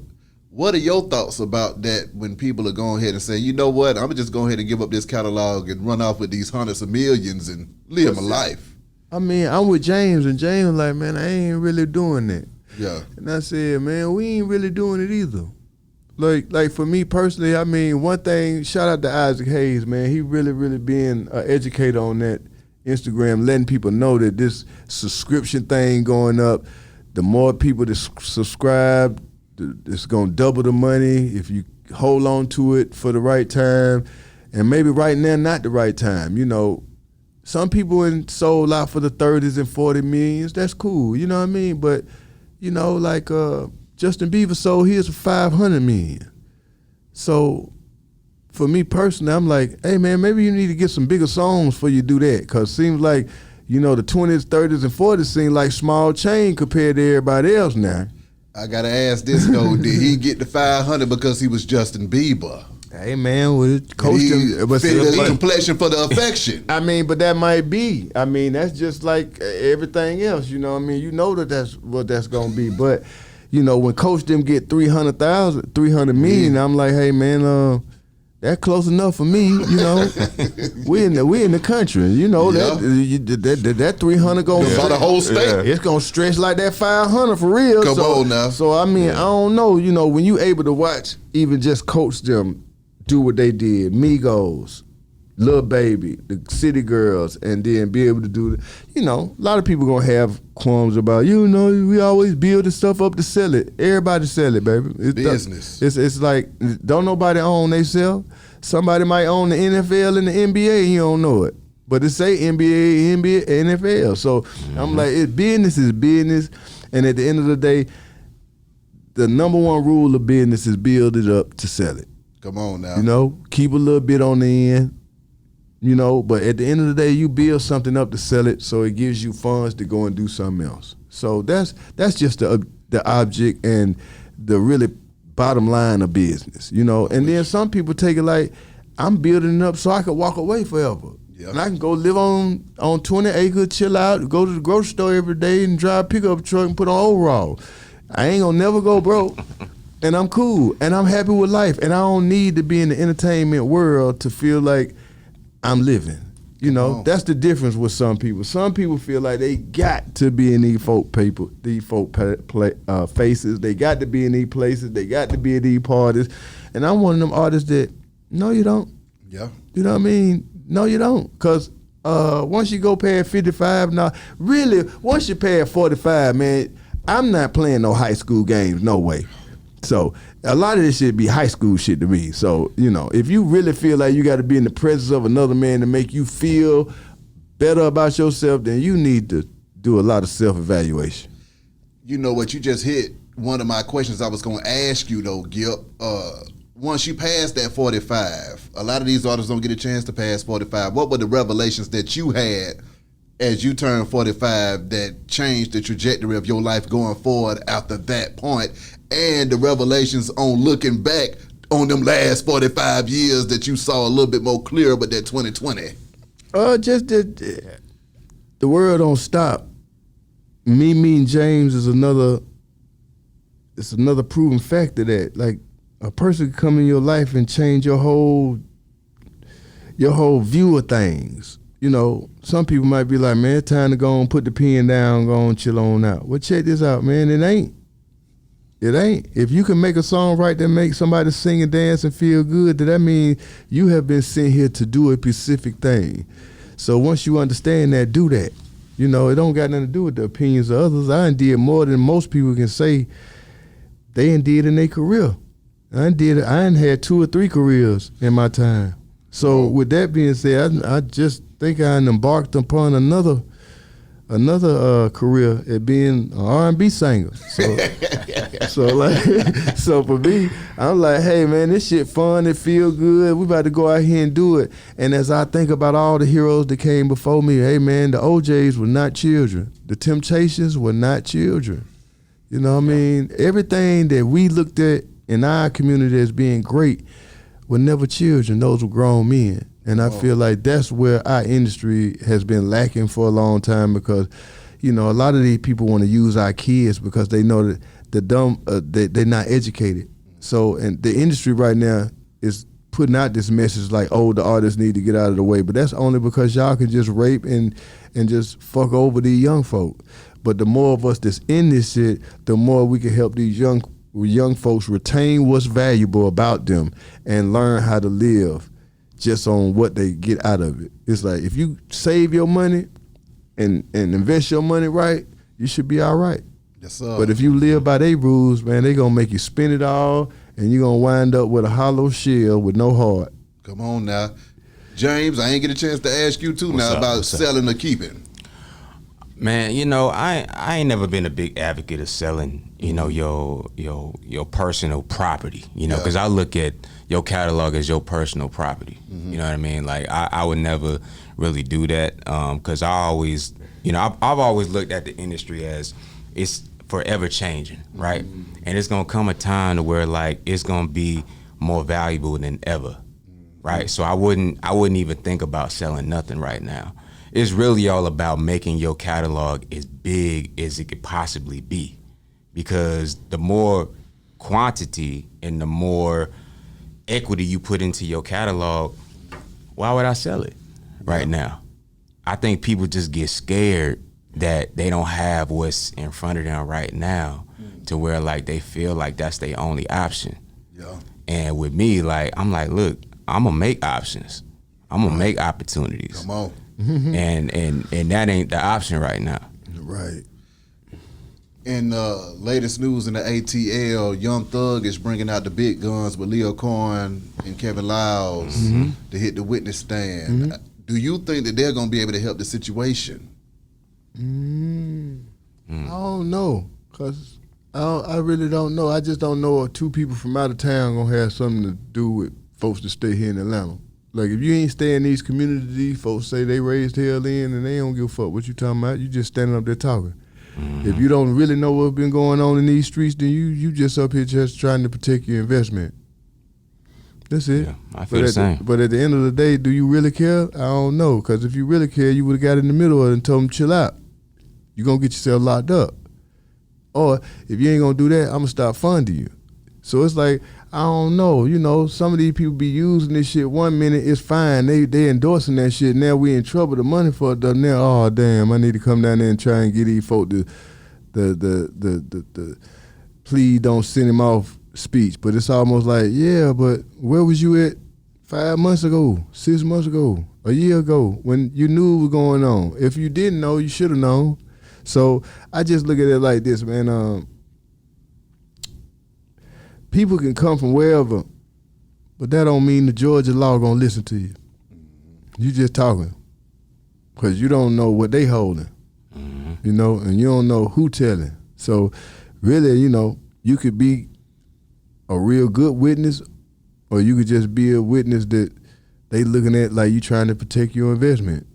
What are your thoughts about that when people are going ahead and saying, you know what, I'm just going ahead and give up this catalog and run off with these hundreds of millions and live my life? I mean, I'm with James, and James like, man, I ain't really doing that. Yeah. And I said, man, we ain't really doing it either. Like for me personally, I mean, one thing, shout out to Isaac Hayes, man. He really being an educator on that Instagram, letting people know that this subscription thing going up, the more people that subscribe, it's going to double the money if you hold on to it for the right time. And maybe right now, not the right time. You know, some people sold out for the 30s and 40 millions. That's cool, you know what I mean? But, you know, like Justin Bieber sold his for 500 million. So for me personally, I'm like, hey man, maybe you need to get some bigger songs before you do that. Cause it seems like, you know, the 20s, 30s, and 40s seem like small change compared to everybody else now. I gotta ask this though, did he get the 500 because he was Justin Bieber? Hey man, with coach He but fit the complexion for the affection. I mean, but that might be. I mean, that's just like everything else, you know what I mean? You know that's what that's gonna be. But, you know, when coach them get 300 million, I'm like, hey man, that's close enough for me, you know. we in the country, you know. That 300 gonna for the whole state. It's gonna stretch like that 500 for real. Come on now. So I mean, I don't know, you know, when you able to watch even just coach them do what they did, Migos, Lil Baby, the City Girls, and then be able to do the, you know, a lot of people gonna have qualms about, you know, we always build the stuff up to sell it. Everybody sell it, baby. It's business. It's like, don't nobody own they sell. Somebody might own the NFL and the NBA and you don't know it. But it say NBA, NFL. So I'm like, business is business. And at the end of the day, the number one rule of business is build it up to sell it. Come on now. You know, keep a little bit on the end. You know, but at the end of the day, you build something up to sell it, so it gives you funds to go and do something else. So that's just the object and the really bottom line of business, you know. And then some people take it like, I'm building it up so I could walk away forever. Yeah. And I can go live on 20 acres, chill out, go to the grocery store every day and drive a pickup truck and put on overall. I ain't gonna never go broke. And I'm cool. And I'm happy with life. And I don't need to be in the entertainment world to feel like I'm living. You know, that's the difference with some people. Some people feel like they got to be in these folk faces. They got to be in these places. They got to be at these parties. And I'm one of them artists that, no, you don't. Yeah. You know what I mean? No, you don't. Because once you go past 55, now, really, once you past 45, man, I'm not playing no high school games, no way. So a lot of this shit be high school shit to me. So, you know, if you really feel like you got to be in the presence of another man to make you feel better about yourself, then you need to do a lot of self-evaluation. You know what, you just hit one of my questions I was going to ask you though, Gipp. Once you pass that 45, a lot of these artists don't get a chance to pass 45. What were the revelations that you had as you turned 45 that changed the trajectory of your life going forward after that point, and the revelations on looking back on them last 45 years that you saw a little bit more clear, but that 2020? Just that the world don't stop. Me meeting James is another proven fact of that. Like, a person can come in your life and change your whole view of things. You know, some people might be like, man, it's time to go and put the pen down, go and chill on out. Well, check this out, man. It ain't. If you can make a song right that makes somebody sing and dance and feel good, that means you have been sent here to do a specific thing. So once you understand that, do that. You know, it don't got nothing to do with the opinions of others. I done did more than most people can say they done did in their career. I done had 2 or 3 careers in my time. So with that being said, I just think I embarked upon another career at being an R&B singer. So for me, I'm like, hey man, this shit fun, it feel good. We about to go out here and do it. And as I think about all the heroes that came before me, hey man, the OJs were not children. The Temptations were not children. You know what I mean? Everything that we looked at in our community as being great were never children. Those were grown men. And I feel like that's where our industry has been lacking for a long time, because, you know, a lot of these people want to use our kids because they know that they're not educated. So, and the industry right now is putting out this message like, oh, the artists need to get out of the way. But that's only because y'all can just rape and just fuck over these young folk. But the more of us that's in this shit, the more we can help these young folks retain what's valuable about them and learn how to live just on what they get out of it. It's like, if you save your money and invest your money right, you should be all right. Yes, sir. But if you live by their rules, man, they gonna make you spend it all, and you're gonna wind up with a hollow shell with no heart. Come on now. James, I ain't get a chance to ask you too about selling or keeping. Man, you know, I ain't never been a big advocate of selling, you know, your personal property, you know, because I look at your catalog as your personal property. You know what I mean? Like, I would never really do that, because I always, you know, I've always looked at the industry as it's forever changing, right? And it's gonna come a time to where, like, it's gonna be more valuable than ever, right? So I wouldn't even think about selling nothing right now. It's really all about making your catalog as big as it could possibly be, because the more quantity and the more equity you put into your catalog, why would I sell it right now? I think people just get scared that they don't have what's in front of them right now, to where, like, they feel like that's their only option. Yeah. And with me, like, I'm like, look, I'm gonna make options. I'm gonna make opportunities. Come on. And that ain't the option right now. Right. In latest news in the ATL, Young Thug is bringing out the big guns with Leo Cohen and Kevin Lyles to hit the witness stand. Do you think that they're going to be able to help the situation? I don't know, because I really don't know. I just don't know if 2 people from out of town going to have something to do with folks that stay here in Atlanta. Like, if you ain't stay in these communities, these folks say they raised hell in and they don't give a fuck what you talking about. You just standing up there talking. If you don't really know what's been going on in these streets, then you just up here just trying to protect your investment. That's it. Yeah, I feel the same. But at the end of the day, do you really care? I don't know. Because if you really care, you would have got in the middle of it and told them, chill out. You're going to get yourself locked up. Or if you ain't going to do that, I'm going to stop funding you. So it's like, I don't know. You know, some of these people be using this shit 1 minute, it's fine. They endorsing that shit. Now we in trouble. The money for it done now. Oh, damn, I need to come down there and try and get these folk the please don't send him off speech. But it's almost like, yeah, but where was you at 5 months ago, 6 months ago, a year ago, when you knew what was going on? If you didn't know, you should have known. So I just look at it like this, man. People can come from wherever, but that don't mean the Georgia law gonna listen to you. You just talking, because you don't know what they holding, you know, and you don't know who telling. So really, you know, you could be a real good witness, or you could just be a witness that they looking at like you trying to protect your investment.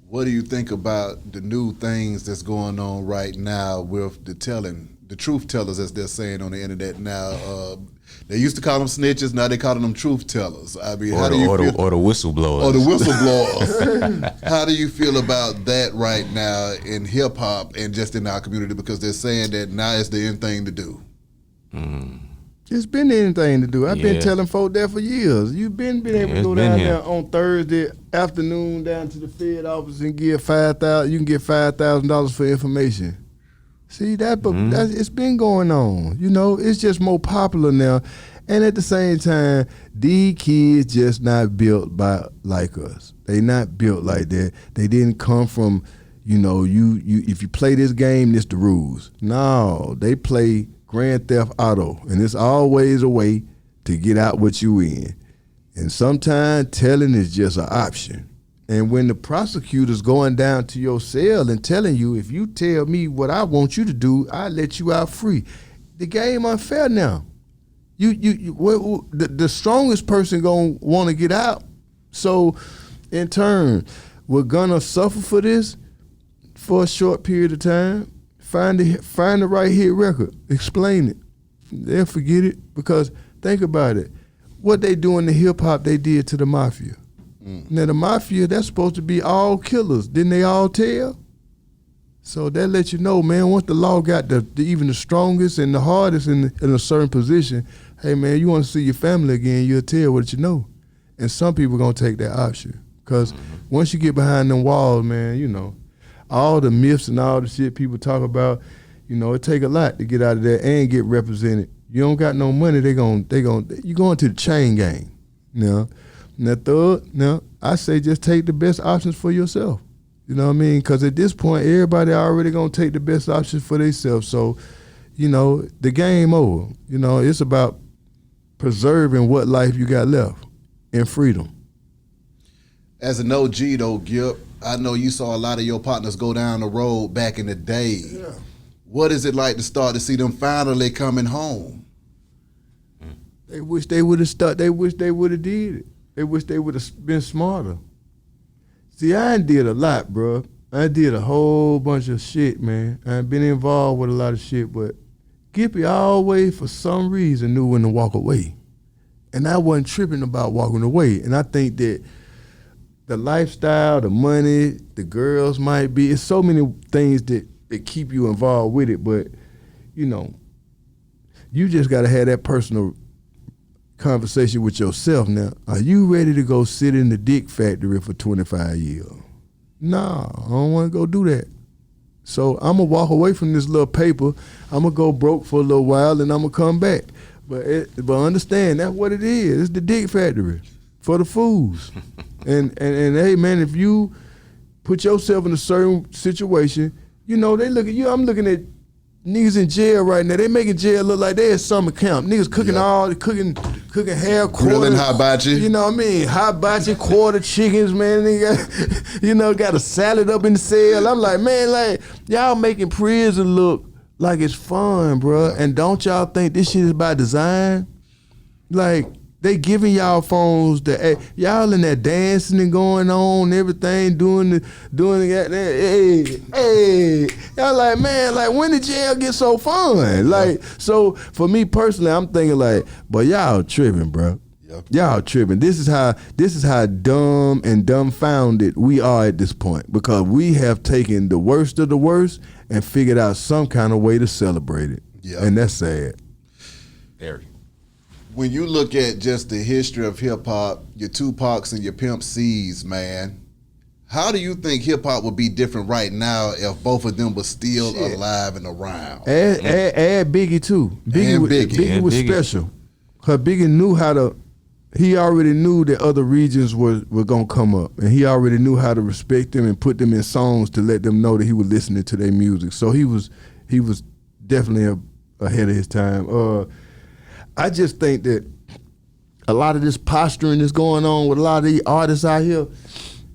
What do you think about the new things that's going on right now with the truth tellers, as they're saying on the internet now? They used to call them snitches, now they calling them truth tellers. I mean, how do you feel? Or the whistleblowers. Or the whistleblowers. How do you feel about that right now in hip hop and just in our community? Because they're saying that now it's the end thing to do. It's been anything to do. I've been telling folk that for years. You've been able to go down there on Thursday afternoon down to the Fed office and give $5,000. You can get $5,000 for information. See that, but it's been going on. You know, it's just more popular now, and at the same time, these kids just not built like us. They not built like that. They didn't come from, you know, you if you play this game, this the rules. No, they play Grand Theft Auto, and it's always a way to get out what you in. And sometimes telling is just an option. And when the prosecutor's going down to your cell and telling you, if you tell me what I want you to do, I let you out free. The game unfair now. The strongest person gonna want to get out. So, in turn, we're gonna suffer for this for a short period of time. Find the right hit record. Explain it. They'll forget it, because think about it. What they do in the hip hop, they did to the mafia. Now the mafia, that's supposed to be all killers. Didn't they all tell? So that lets you know, man, once the law got even the strongest and the hardest in a certain position, hey man, you want to see your family again, you'll tell what you know. And some people gonna take that option. Because once you get behind them walls, man, you know, all the myths and all the shit people talk about, you know, it take a lot to get out of there and get represented. You don't got no money, you going to the chain gang. You know? Now, third, I say just take the best options for yourself. You know what I mean? Because at this point, everybody already going to take the best options for themselves. So, you know, the game over. You know, it's about preserving what life you got left and freedom. As an OG, though, Gipp, I know you saw a lot of your partners go down the road back in the day. Yeah. What is it like to start to see them finally coming home? They wish they would have started. They wish they would have did it. They wish they would have been smarter. See, I did a lot, bro. I did a whole bunch of shit, man. I've been involved with a lot of shit, but Gippy always, for some reason, knew when to walk away. And I wasn't tripping about walking away. And I think that the lifestyle, the money, the girls might be, it's so many things that keep you involved with it, but, you know, you just got to have that personal conversation with yourself now. Are you ready to go sit in the dick factory for 25 years? Nah, I don't want to go do that. So I'm going to walk away from this little paper. I'm going to go broke for a little while, and I'm going to come back. But understand, that's what it is. It's the dick factory for the fools. and hey, man, if you put yourself in a certain situation, you know, they look at you. I'm looking at niggas in jail right now. They making jail look like they at summer camp. Niggas cooking hair, quarter. Grilling hibachi. You know what I mean? Hibachi, quarter chickens, man. They got, you know, got a salad up in the cell. I'm like, man, like, y'all making prison look like it's fun, bro. And don't y'all think this shit is by design? Like, they giving y'all phones y'all in there dancing and going on, everything, doing that. Hey, y'all like, man, like, when did jail get so fun? Like, so for me personally, I'm thinking like, but y'all tripping, bro. Yep. Y'all tripping. This is how dumb and dumbfounded we are at this point, because we have taken the worst of the worst and figured out some kind of way to celebrate it. Yep. And that's sad. Very. When you look at just the history of hip-hop, your Tupacs and your Pimp C's, man, how do you think hip-hop would be different right now if both of them were still alive and around? Add Biggie, too. Biggie was special. Because Biggie knew he already knew that other regions were going to come up. And he already knew how to respect them and put them in songs to let them know that he was listening to their music. So he was definitely ahead of his time. I just think that a lot of this posturing that's going on with a lot of these artists out here,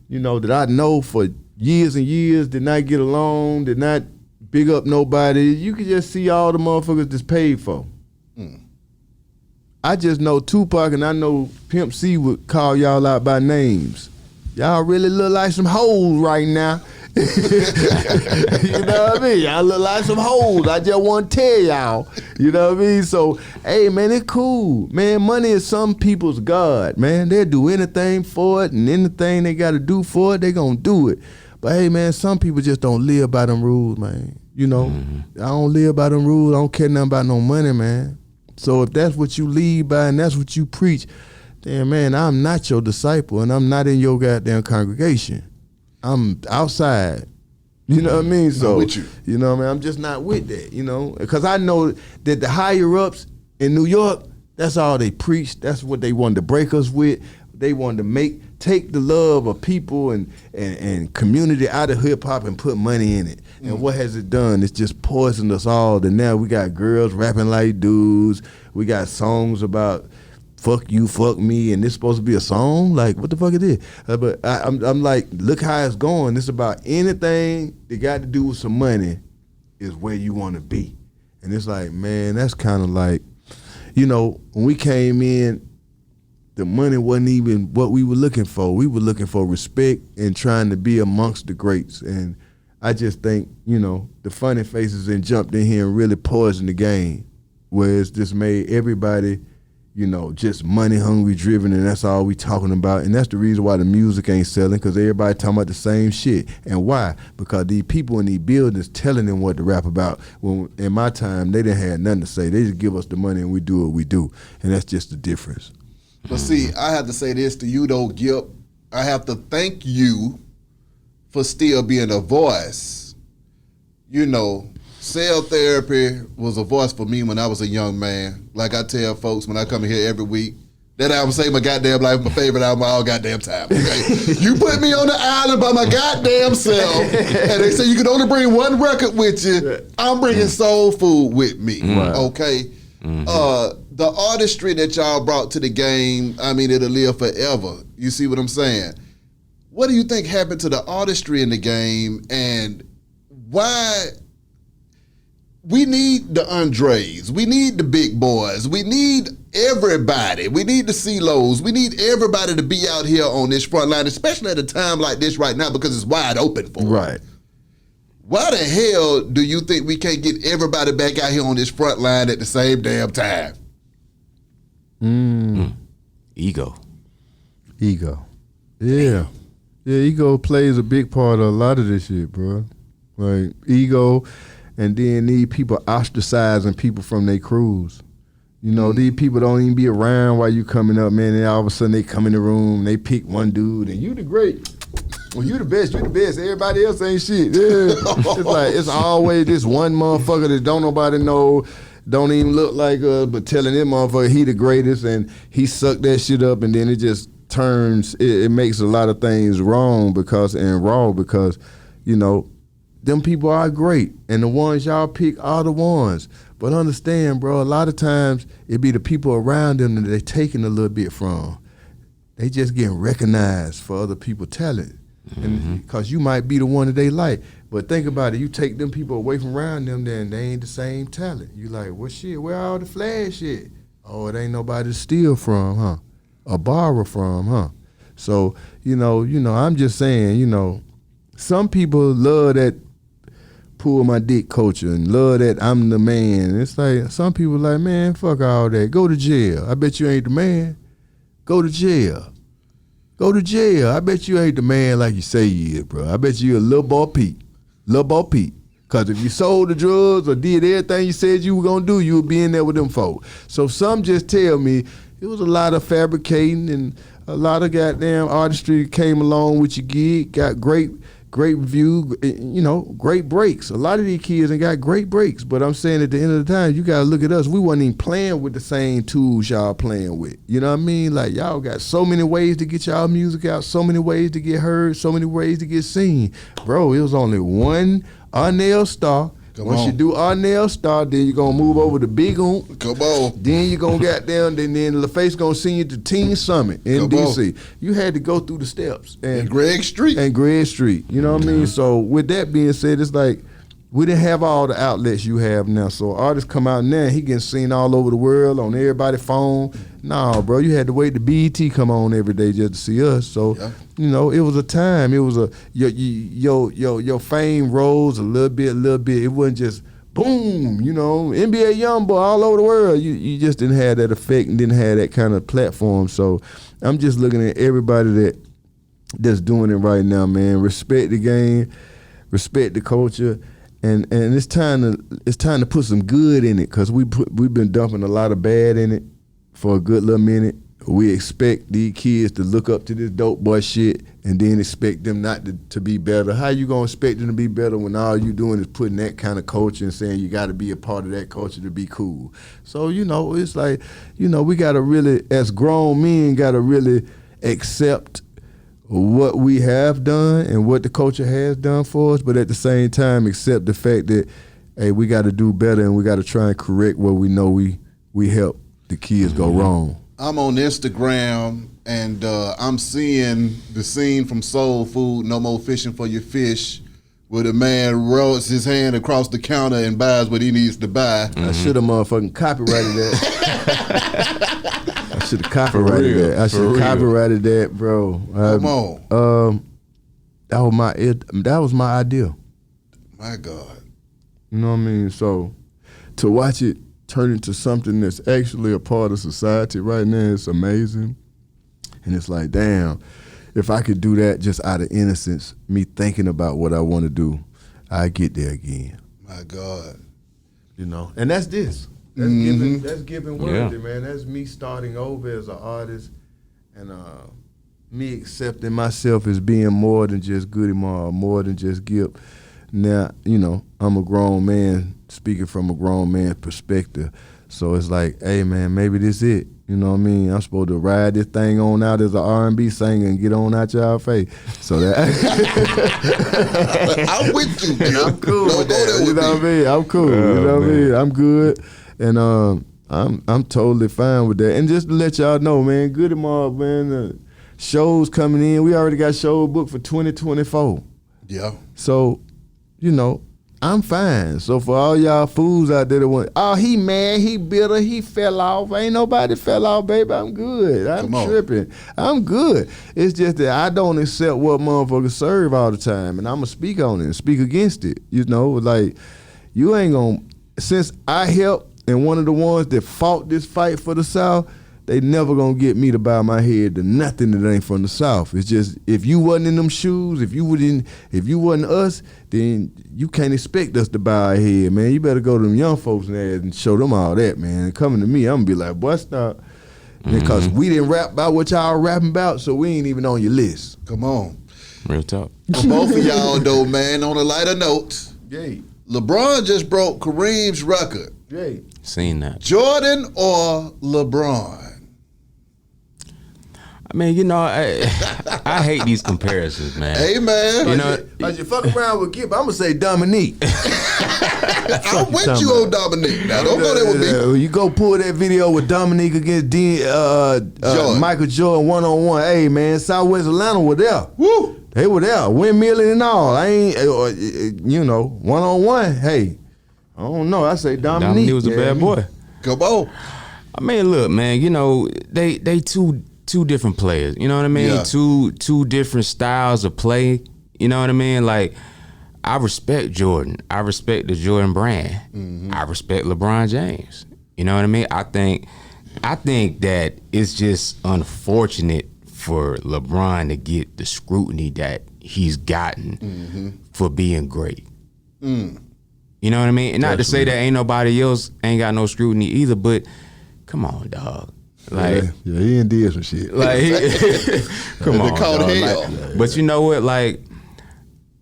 you know, that I know for years and years did not get along, did not big up nobody. You can just see all the motherfuckers that's paid for. I just know Tupac and I know Pimp C would call y'all out by names. Y'all really look like some hoes right now. You know what I mean? Y'all look like some hoes. I just want to tell y'all. You know what I mean? So, hey, man, it's cool. Man, money is some people's God, man. They'll do anything for it, and anything they got to do for it, they going to do it. But, hey, man, some people just don't live by them rules, man. You know, I don't live by them rules. I don't care nothing about no money, man. So if that's what you lead by and that's what you preach, then, man, I'm not your disciple and I'm not in your goddamn congregation. I'm outside. You know what I mean? So, you know what I mean? I'm just not with that, you know? Because I know that the higher-ups in New York, that's all they preach. That's what they wanted to break us with. They wanted to take the love of people and community out of hip-hop and put money in it. And what has it done? It's just poisoned us all. And now we got girls rapping like dudes. We got songs about fuck you, fuck me, and this supposed to be a song? Like, what the fuck it is? But I'm like, look how it's going. It's about anything that got to do with some money is where you want to be. And it's like, man, that's kind of like, you know, when we came in, the money wasn't even what we were looking for. We were looking for respect and trying to be amongst the greats. And I just think, you know, the funny faces and jumped in here and really poisoned the game, where it's just made everybody, you know, just money hungry driven, and that's all we talking about. And that's the reason why the music ain't selling, because everybody talking about the same shit. And why? Because these people in these buildings telling them what to rap about. When in my time, they didn't have nothing to say. They just give us the money and we do what we do. And that's just the difference. But see, I have to say this to you though, Gipp. I have to thank you for still being a voice. You know, cell therapy was a voice for me when I was a young man. Like I tell folks when I come in here every week, that album Save My Goddamn Life, my favorite album all goddamn time, okay? You put me on the island by my goddamn self, and they say you can only bring one record with you. I'm bringing soul food with me, okay? The artistry that y'all brought to the game, I mean, it'll live forever. You see what I'm saying? What do you think happened to the artistry in the game, and why we need the Andres, we need the big boys, we need everybody, we need the CeeLos, we need everybody to be out here on this front line, especially at a time like this right now because it's wide open for Right. Why the hell do you think we can't get everybody back out here on this front line at the same damn time? Ego. Yeah. Yeah, ego plays a big part of a lot of this shit, bro. Like, ego, and then these people ostracizing people from their crews. You know, these people don't even be around while you coming up, man, and all of a sudden they come in the room, they pick one dude, and you the great. Well, you the best. Everybody else ain't shit. Yeah. It's like, it's always this one motherfucker that don't nobody know, don't even look like us, but telling this motherfucker he the greatest, and he sucked that shit up, and then it just turns, it makes a lot of things wrong because, you know, them people are great, and the ones y'all pick are the ones. But understand, bro, a lot of times it be the people around them that they taking a little bit from. They just getting recognized for other people's talent. And because you might be the one that they like. But think about it, you take them people away from around them, then they ain't the same talent. You like, well, shit, where all the flash shit? Oh, it ain't nobody to steal from, huh? Or borrow from, huh? So, you know, I'm just saying, you know, some people love that pull my dick culture and love that I'm the man. It's like, some people like, man, fuck all that. Go to jail. I bet you ain't the man. Go to jail. Go to jail. I bet you ain't the man like you say you is, bro. I bet you a little ball Pete. Lil' Bo Peep. Because if you sold the drugs or did everything you said you were going to do, you would be in there with them folks. So some just tell me it was a lot of fabricating and a lot of goddamn artistry came along with your gig, got great review, you know, great breaks. A lot of these kids ain't got great breaks, but I'm saying at the end of the time, you got to look at us. We wasn't even playing with the same tools y'all playing with. You know what I mean? Like, y'all got so many ways to get y'all music out, so many ways to get heard, so many ways to get seen. Bro, it was only one Arnell Star. Once you do Arnell Star, then you're going to move over to Big Oomp. Come on. Then you're going to get down, then LaFace going to send you to Teen Summit in D.C. You had to go through the steps. And Greg Street. You know what I mean? So with that being said, it's like, we didn't have all the outlets you have now. So artists come out now, he getting seen all over the world on everybody's phone. No, bro, you had to wait to BET come on every day just to see us. So, you know, it was a time. It was your fame rose a little bit. It wasn't just boom, you know, NBA Youngboy all over the world. You just didn't have that effect and didn't have that kind of platform. So I'm just looking at everybody that's doing it right now, man. Respect the game, respect the culture. And it's time to put some good in it, because we've been dumping a lot of bad in it for a good little minute. We expect these kids to look up to this dope boy shit and then expect them not to be better. How you gonna expect them to be better when all you doing is putting that kind of culture and saying you gotta be a part of that culture to be cool? So, you know, it's like, you know, we gotta really, as grown men, gotta really accept what we have done and what the culture has done for us, but at the same time accept the fact that, hey, we got to do better and we got to try and correct what we know we help the kids go wrong. I'm on Instagram and I'm seeing the scene from Soul Food, No More Fishing for Your Fish, where the man rolls his hand across the counter and buys what he needs to buy. I should have motherfucking copyrighted that. I should have copyrighted that. I should have copyrighted that, bro. Come on. That was my idea. My God. You know what I mean? So to watch it turn into something that's actually a part of society right now, it's amazing. And it's like, damn, if I could do that just out of innocence, me thinking about what I want to do, I get there again. My God. You know, and that's this. That's giving worthy, man. That's me starting over as an artist and me accepting myself as being more than just Goody Mob, more than just Gipp. Now, you know, I'm a grown man speaking from a grown man's perspective. So it's like, hey, man, maybe this it. You know what I mean? I'm supposed to ride this thing on out as an R&B singer and get on out y'all face. So that I'm with you, man. I'm cool with that. You know me. what I mean? I'm cool. You know what I mean? I'm good. And I'm totally fine with that. And just to let y'all know, man, Goody Mob, man, shows coming in. We already got shows booked for 2024. Yeah. So, you know, I'm fine. So for all y'all fools out there that want, oh, he mad, he bitter, he fell off. Ain't nobody fell off, baby. I'm good. I'm tripping. I'm good. It's just that I don't accept what motherfuckers serve all the time, and I'm going to speak on it and speak against it. You know, like, you ain't going to, since I helped and one of the ones that fought this fight for the South, they never gonna get me to bow my head to nothing that ain't from the South. It's just, if you wasn't in them shoes, if you wasn't us, then you can't expect us to bow our head, man. You better go to them young folks and show them all that, man. And coming to me, I'm gonna be like, boy, stop. Because we didn't rap about what y'all rapping about, so we ain't even on your list. Come on. Real talk. For both of y'all though, man, on a lighter note, Yay. LeBron just broke Kareem's record. Yay. Seen that. Jordan or LeBron? I mean, you know, I hate these comparisons, man. Hey, man. You know, As you fuck around with Gipp, I'm gonna say Dominique. I'm with you on Dominique. Now, don't go there with me. You go pull that video with Dominique against Michael Jordan one-on-one. Hey, man, Southwest Atlanta were there. Woo. They were there, windmilling and all. I ain't, you know, one-on-one. Hey, I don't know. I say Dominique. Dominique was a bad boy. Come on. I mean, look, man. You know, they two different players. You know what I mean? Yeah. Two different styles of play. You know what I mean? Like, I respect Jordan. I respect the Jordan brand. Mm-hmm. I respect LeBron James. You know what I mean? I think that it's just unfortunate for LeBron to get the scrutiny that he's gotten for being great. Mm. You know what I mean? And not to say that ain't nobody else ain't got no scrutiny either, but come on, dog. Like, yeah, he ain't did some shit. Like, come on, called dog. hell. Like, but you know what? Like,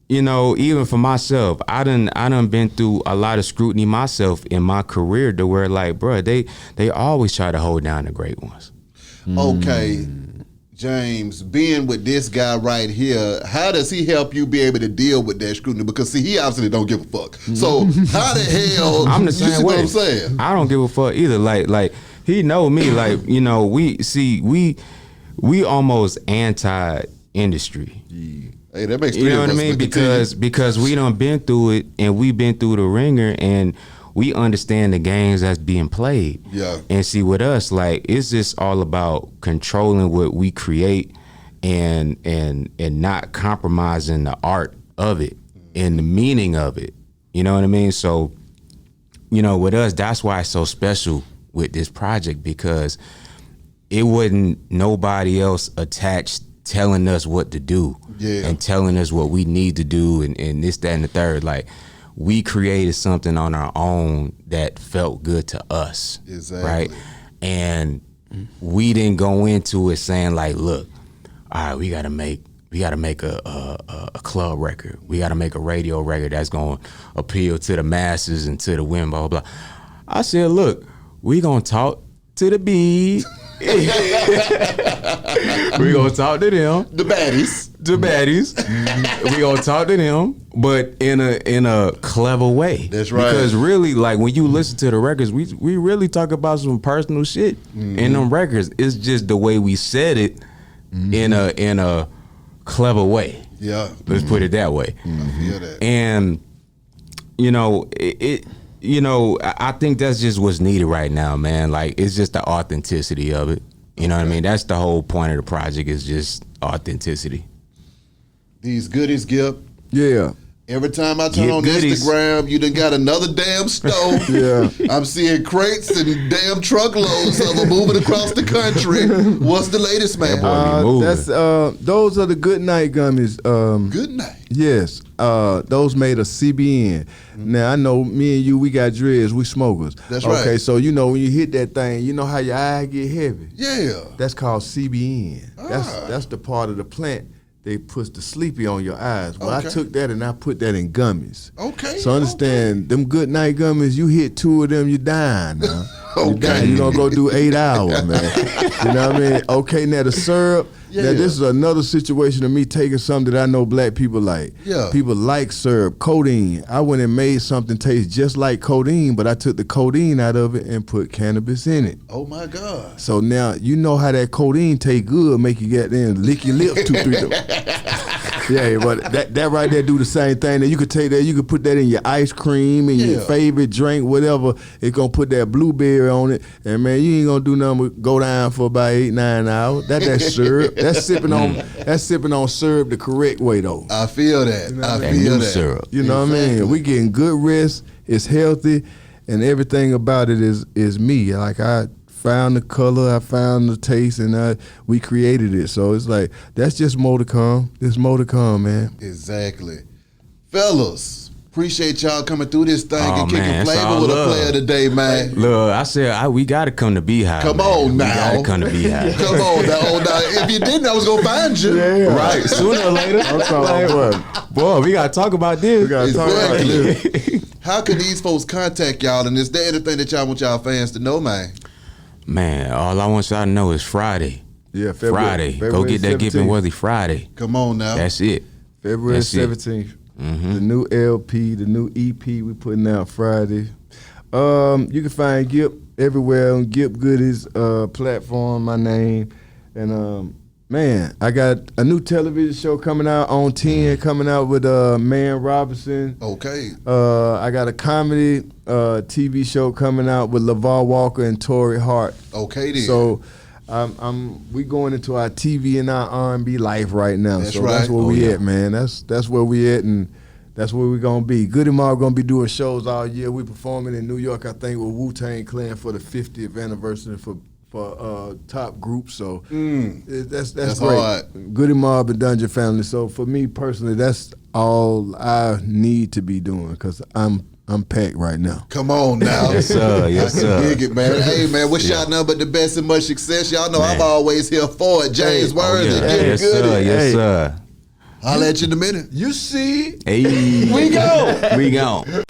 you know, even for myself, I done been through a lot of scrutiny myself in my career to where, like, bro, they always try to hold down the great ones. Okay, James, being with this guy right here, how does he help you be able to deal with that scrutiny? Because see, he obviously don't give a fuck. So how the hell? I'm the you same see way. What I'm saying? I don't give a fuck either. Like he know me. Like, you know, we almost anti-industry. Yeah. Hey, that makes 3 You know of what I us, mean? but continue. Because we done been through it and we been through the ringer and we understand the games that's being played. Yeah. And see, with us, like, it's just all about controlling what we create and not compromising the art of it and the meaning of it. You know what I mean? So, you know, with us, that's why it's so special with this project, because it wasn't nobody else attached telling us what to do and telling us what we need to do and this, that, and the third. Like, we created something on our own that felt good to us. Exactly. Right? And we didn't go into it saying like, look, all right, we gotta make a club record. We gotta make a radio record that's gonna appeal to the masses and to the women, blah, blah, blah. I said, look, we gonna talk to the bees. We gonna talk to them. The baddies. We gonna talk to them, but in a clever way. That's right. Because really, like, when you listen to the records, we really talk about some personal shit in them records. It's just the way we said it in a clever way. Yeah. Let's put it that way. I feel that. And you know, I think that's just what's needed right now, man. Like, it's just the authenticity of it. You know what I mean? That's the whole point of the project, is just authenticity. These goodies, Gipp. Yeah. Every time I turn Get on goodies. Instagram, you done got another damn stove. Yeah. I'm seeing crates and damn truckloads of them moving across the country. What's the latest, man? That boy be moving. That's those are the good night gummies. Good night. Yes, those made of CBN. Now I know me and you, we got dreads, we smokers. That's right. Okay, so you know when you hit that thing, you know how your eye get heavy. Yeah. That's called CBN. That's the part of the plant they puts the sleepy on your eyes. Well, Okay. I took that and I put that in gummies. Okay. So understand, them good night gummies, you hit 2 of them, you dying now. You Okay. dying. You gonna go do 8 hours, man. You know what I mean? Okay, now the syrup. Yeah. Now this is another situation of me taking something that I know black people like. Yeah. People like syrup, codeine. I went and made something taste just like codeine, but I took the codeine out of it and put cannabis in it. Oh my God. So now you know how that codeine taste good, make you get there and lick your lips 2, 3 times. Yeah, but that right there do the same thing. That you could take that, you could put that in your ice cream and your Yeah. favorite drink, whatever. It's gonna put that blueberry on it, and man, you ain't gonna do nothing but go down for about 8, 9 hours. That's syrup. That's sipping on syrup the correct way though. I feel that. I That feel new that. syrup. You know what I mean? We getting good rest. It's healthy, and everything about it is me. Like I found the color, I found the taste, and we created it. So it's like that's just more to come. There's more to come, man. Exactly. Fellas, appreciate y'all coming through this thing Oh, and kicking man, it's flavor all with love. a player today, man. Look, I said we gotta come to Beehive. Come man. on We now. gotta come to Beehive. Come on now. If you didn't, I was going to find you. Right, sooner or later. I'm talking about Boy, we gotta talk about this. we gotta talk about this. Exactly. How can these folks contact y'all? And is there anything that y'all want y'all fans to know, man? Man, all I want y'all to know is Friday. Yeah, Friday. Go get that Gipp and Worthy Friday. Come on now. That's it. February That's it. 17th. The new LP, the new EP we putting out Friday. You can find Gipp everywhere on Gipp Goodies platform, my name. And man, I got a new television show coming out on 10, coming out with Man Robinson. Okay. I got a comedy TV show coming out with LeVar Walker and Torrey Hart. Okay then. So we going into our TV and our R&B life right now. That's so right. that's where Oh, we yeah. at, man. That's where we at, and that's where we gonna be. Goody Mob gonna be doing shows all year. We performing in New York, I think, with Wu-Tang Clan for the 50th anniversary for top group. So that's That's great. hard. Goody Mob and Dungeon Family. So for me personally, that's all I need to be doing because I'm packed right now. Come on now. Yes, sir. Yes, I can sir. dig it, man. Hey, man, wish y'all nothing but the best and much success. Y'all know I'm Man. always here for it. James Hey. Worthy, Yeah. Gipp Yes, Goody. sir. Yes, Hey. sir. Holla at you in a minute. You see? Hey. We go. We gone.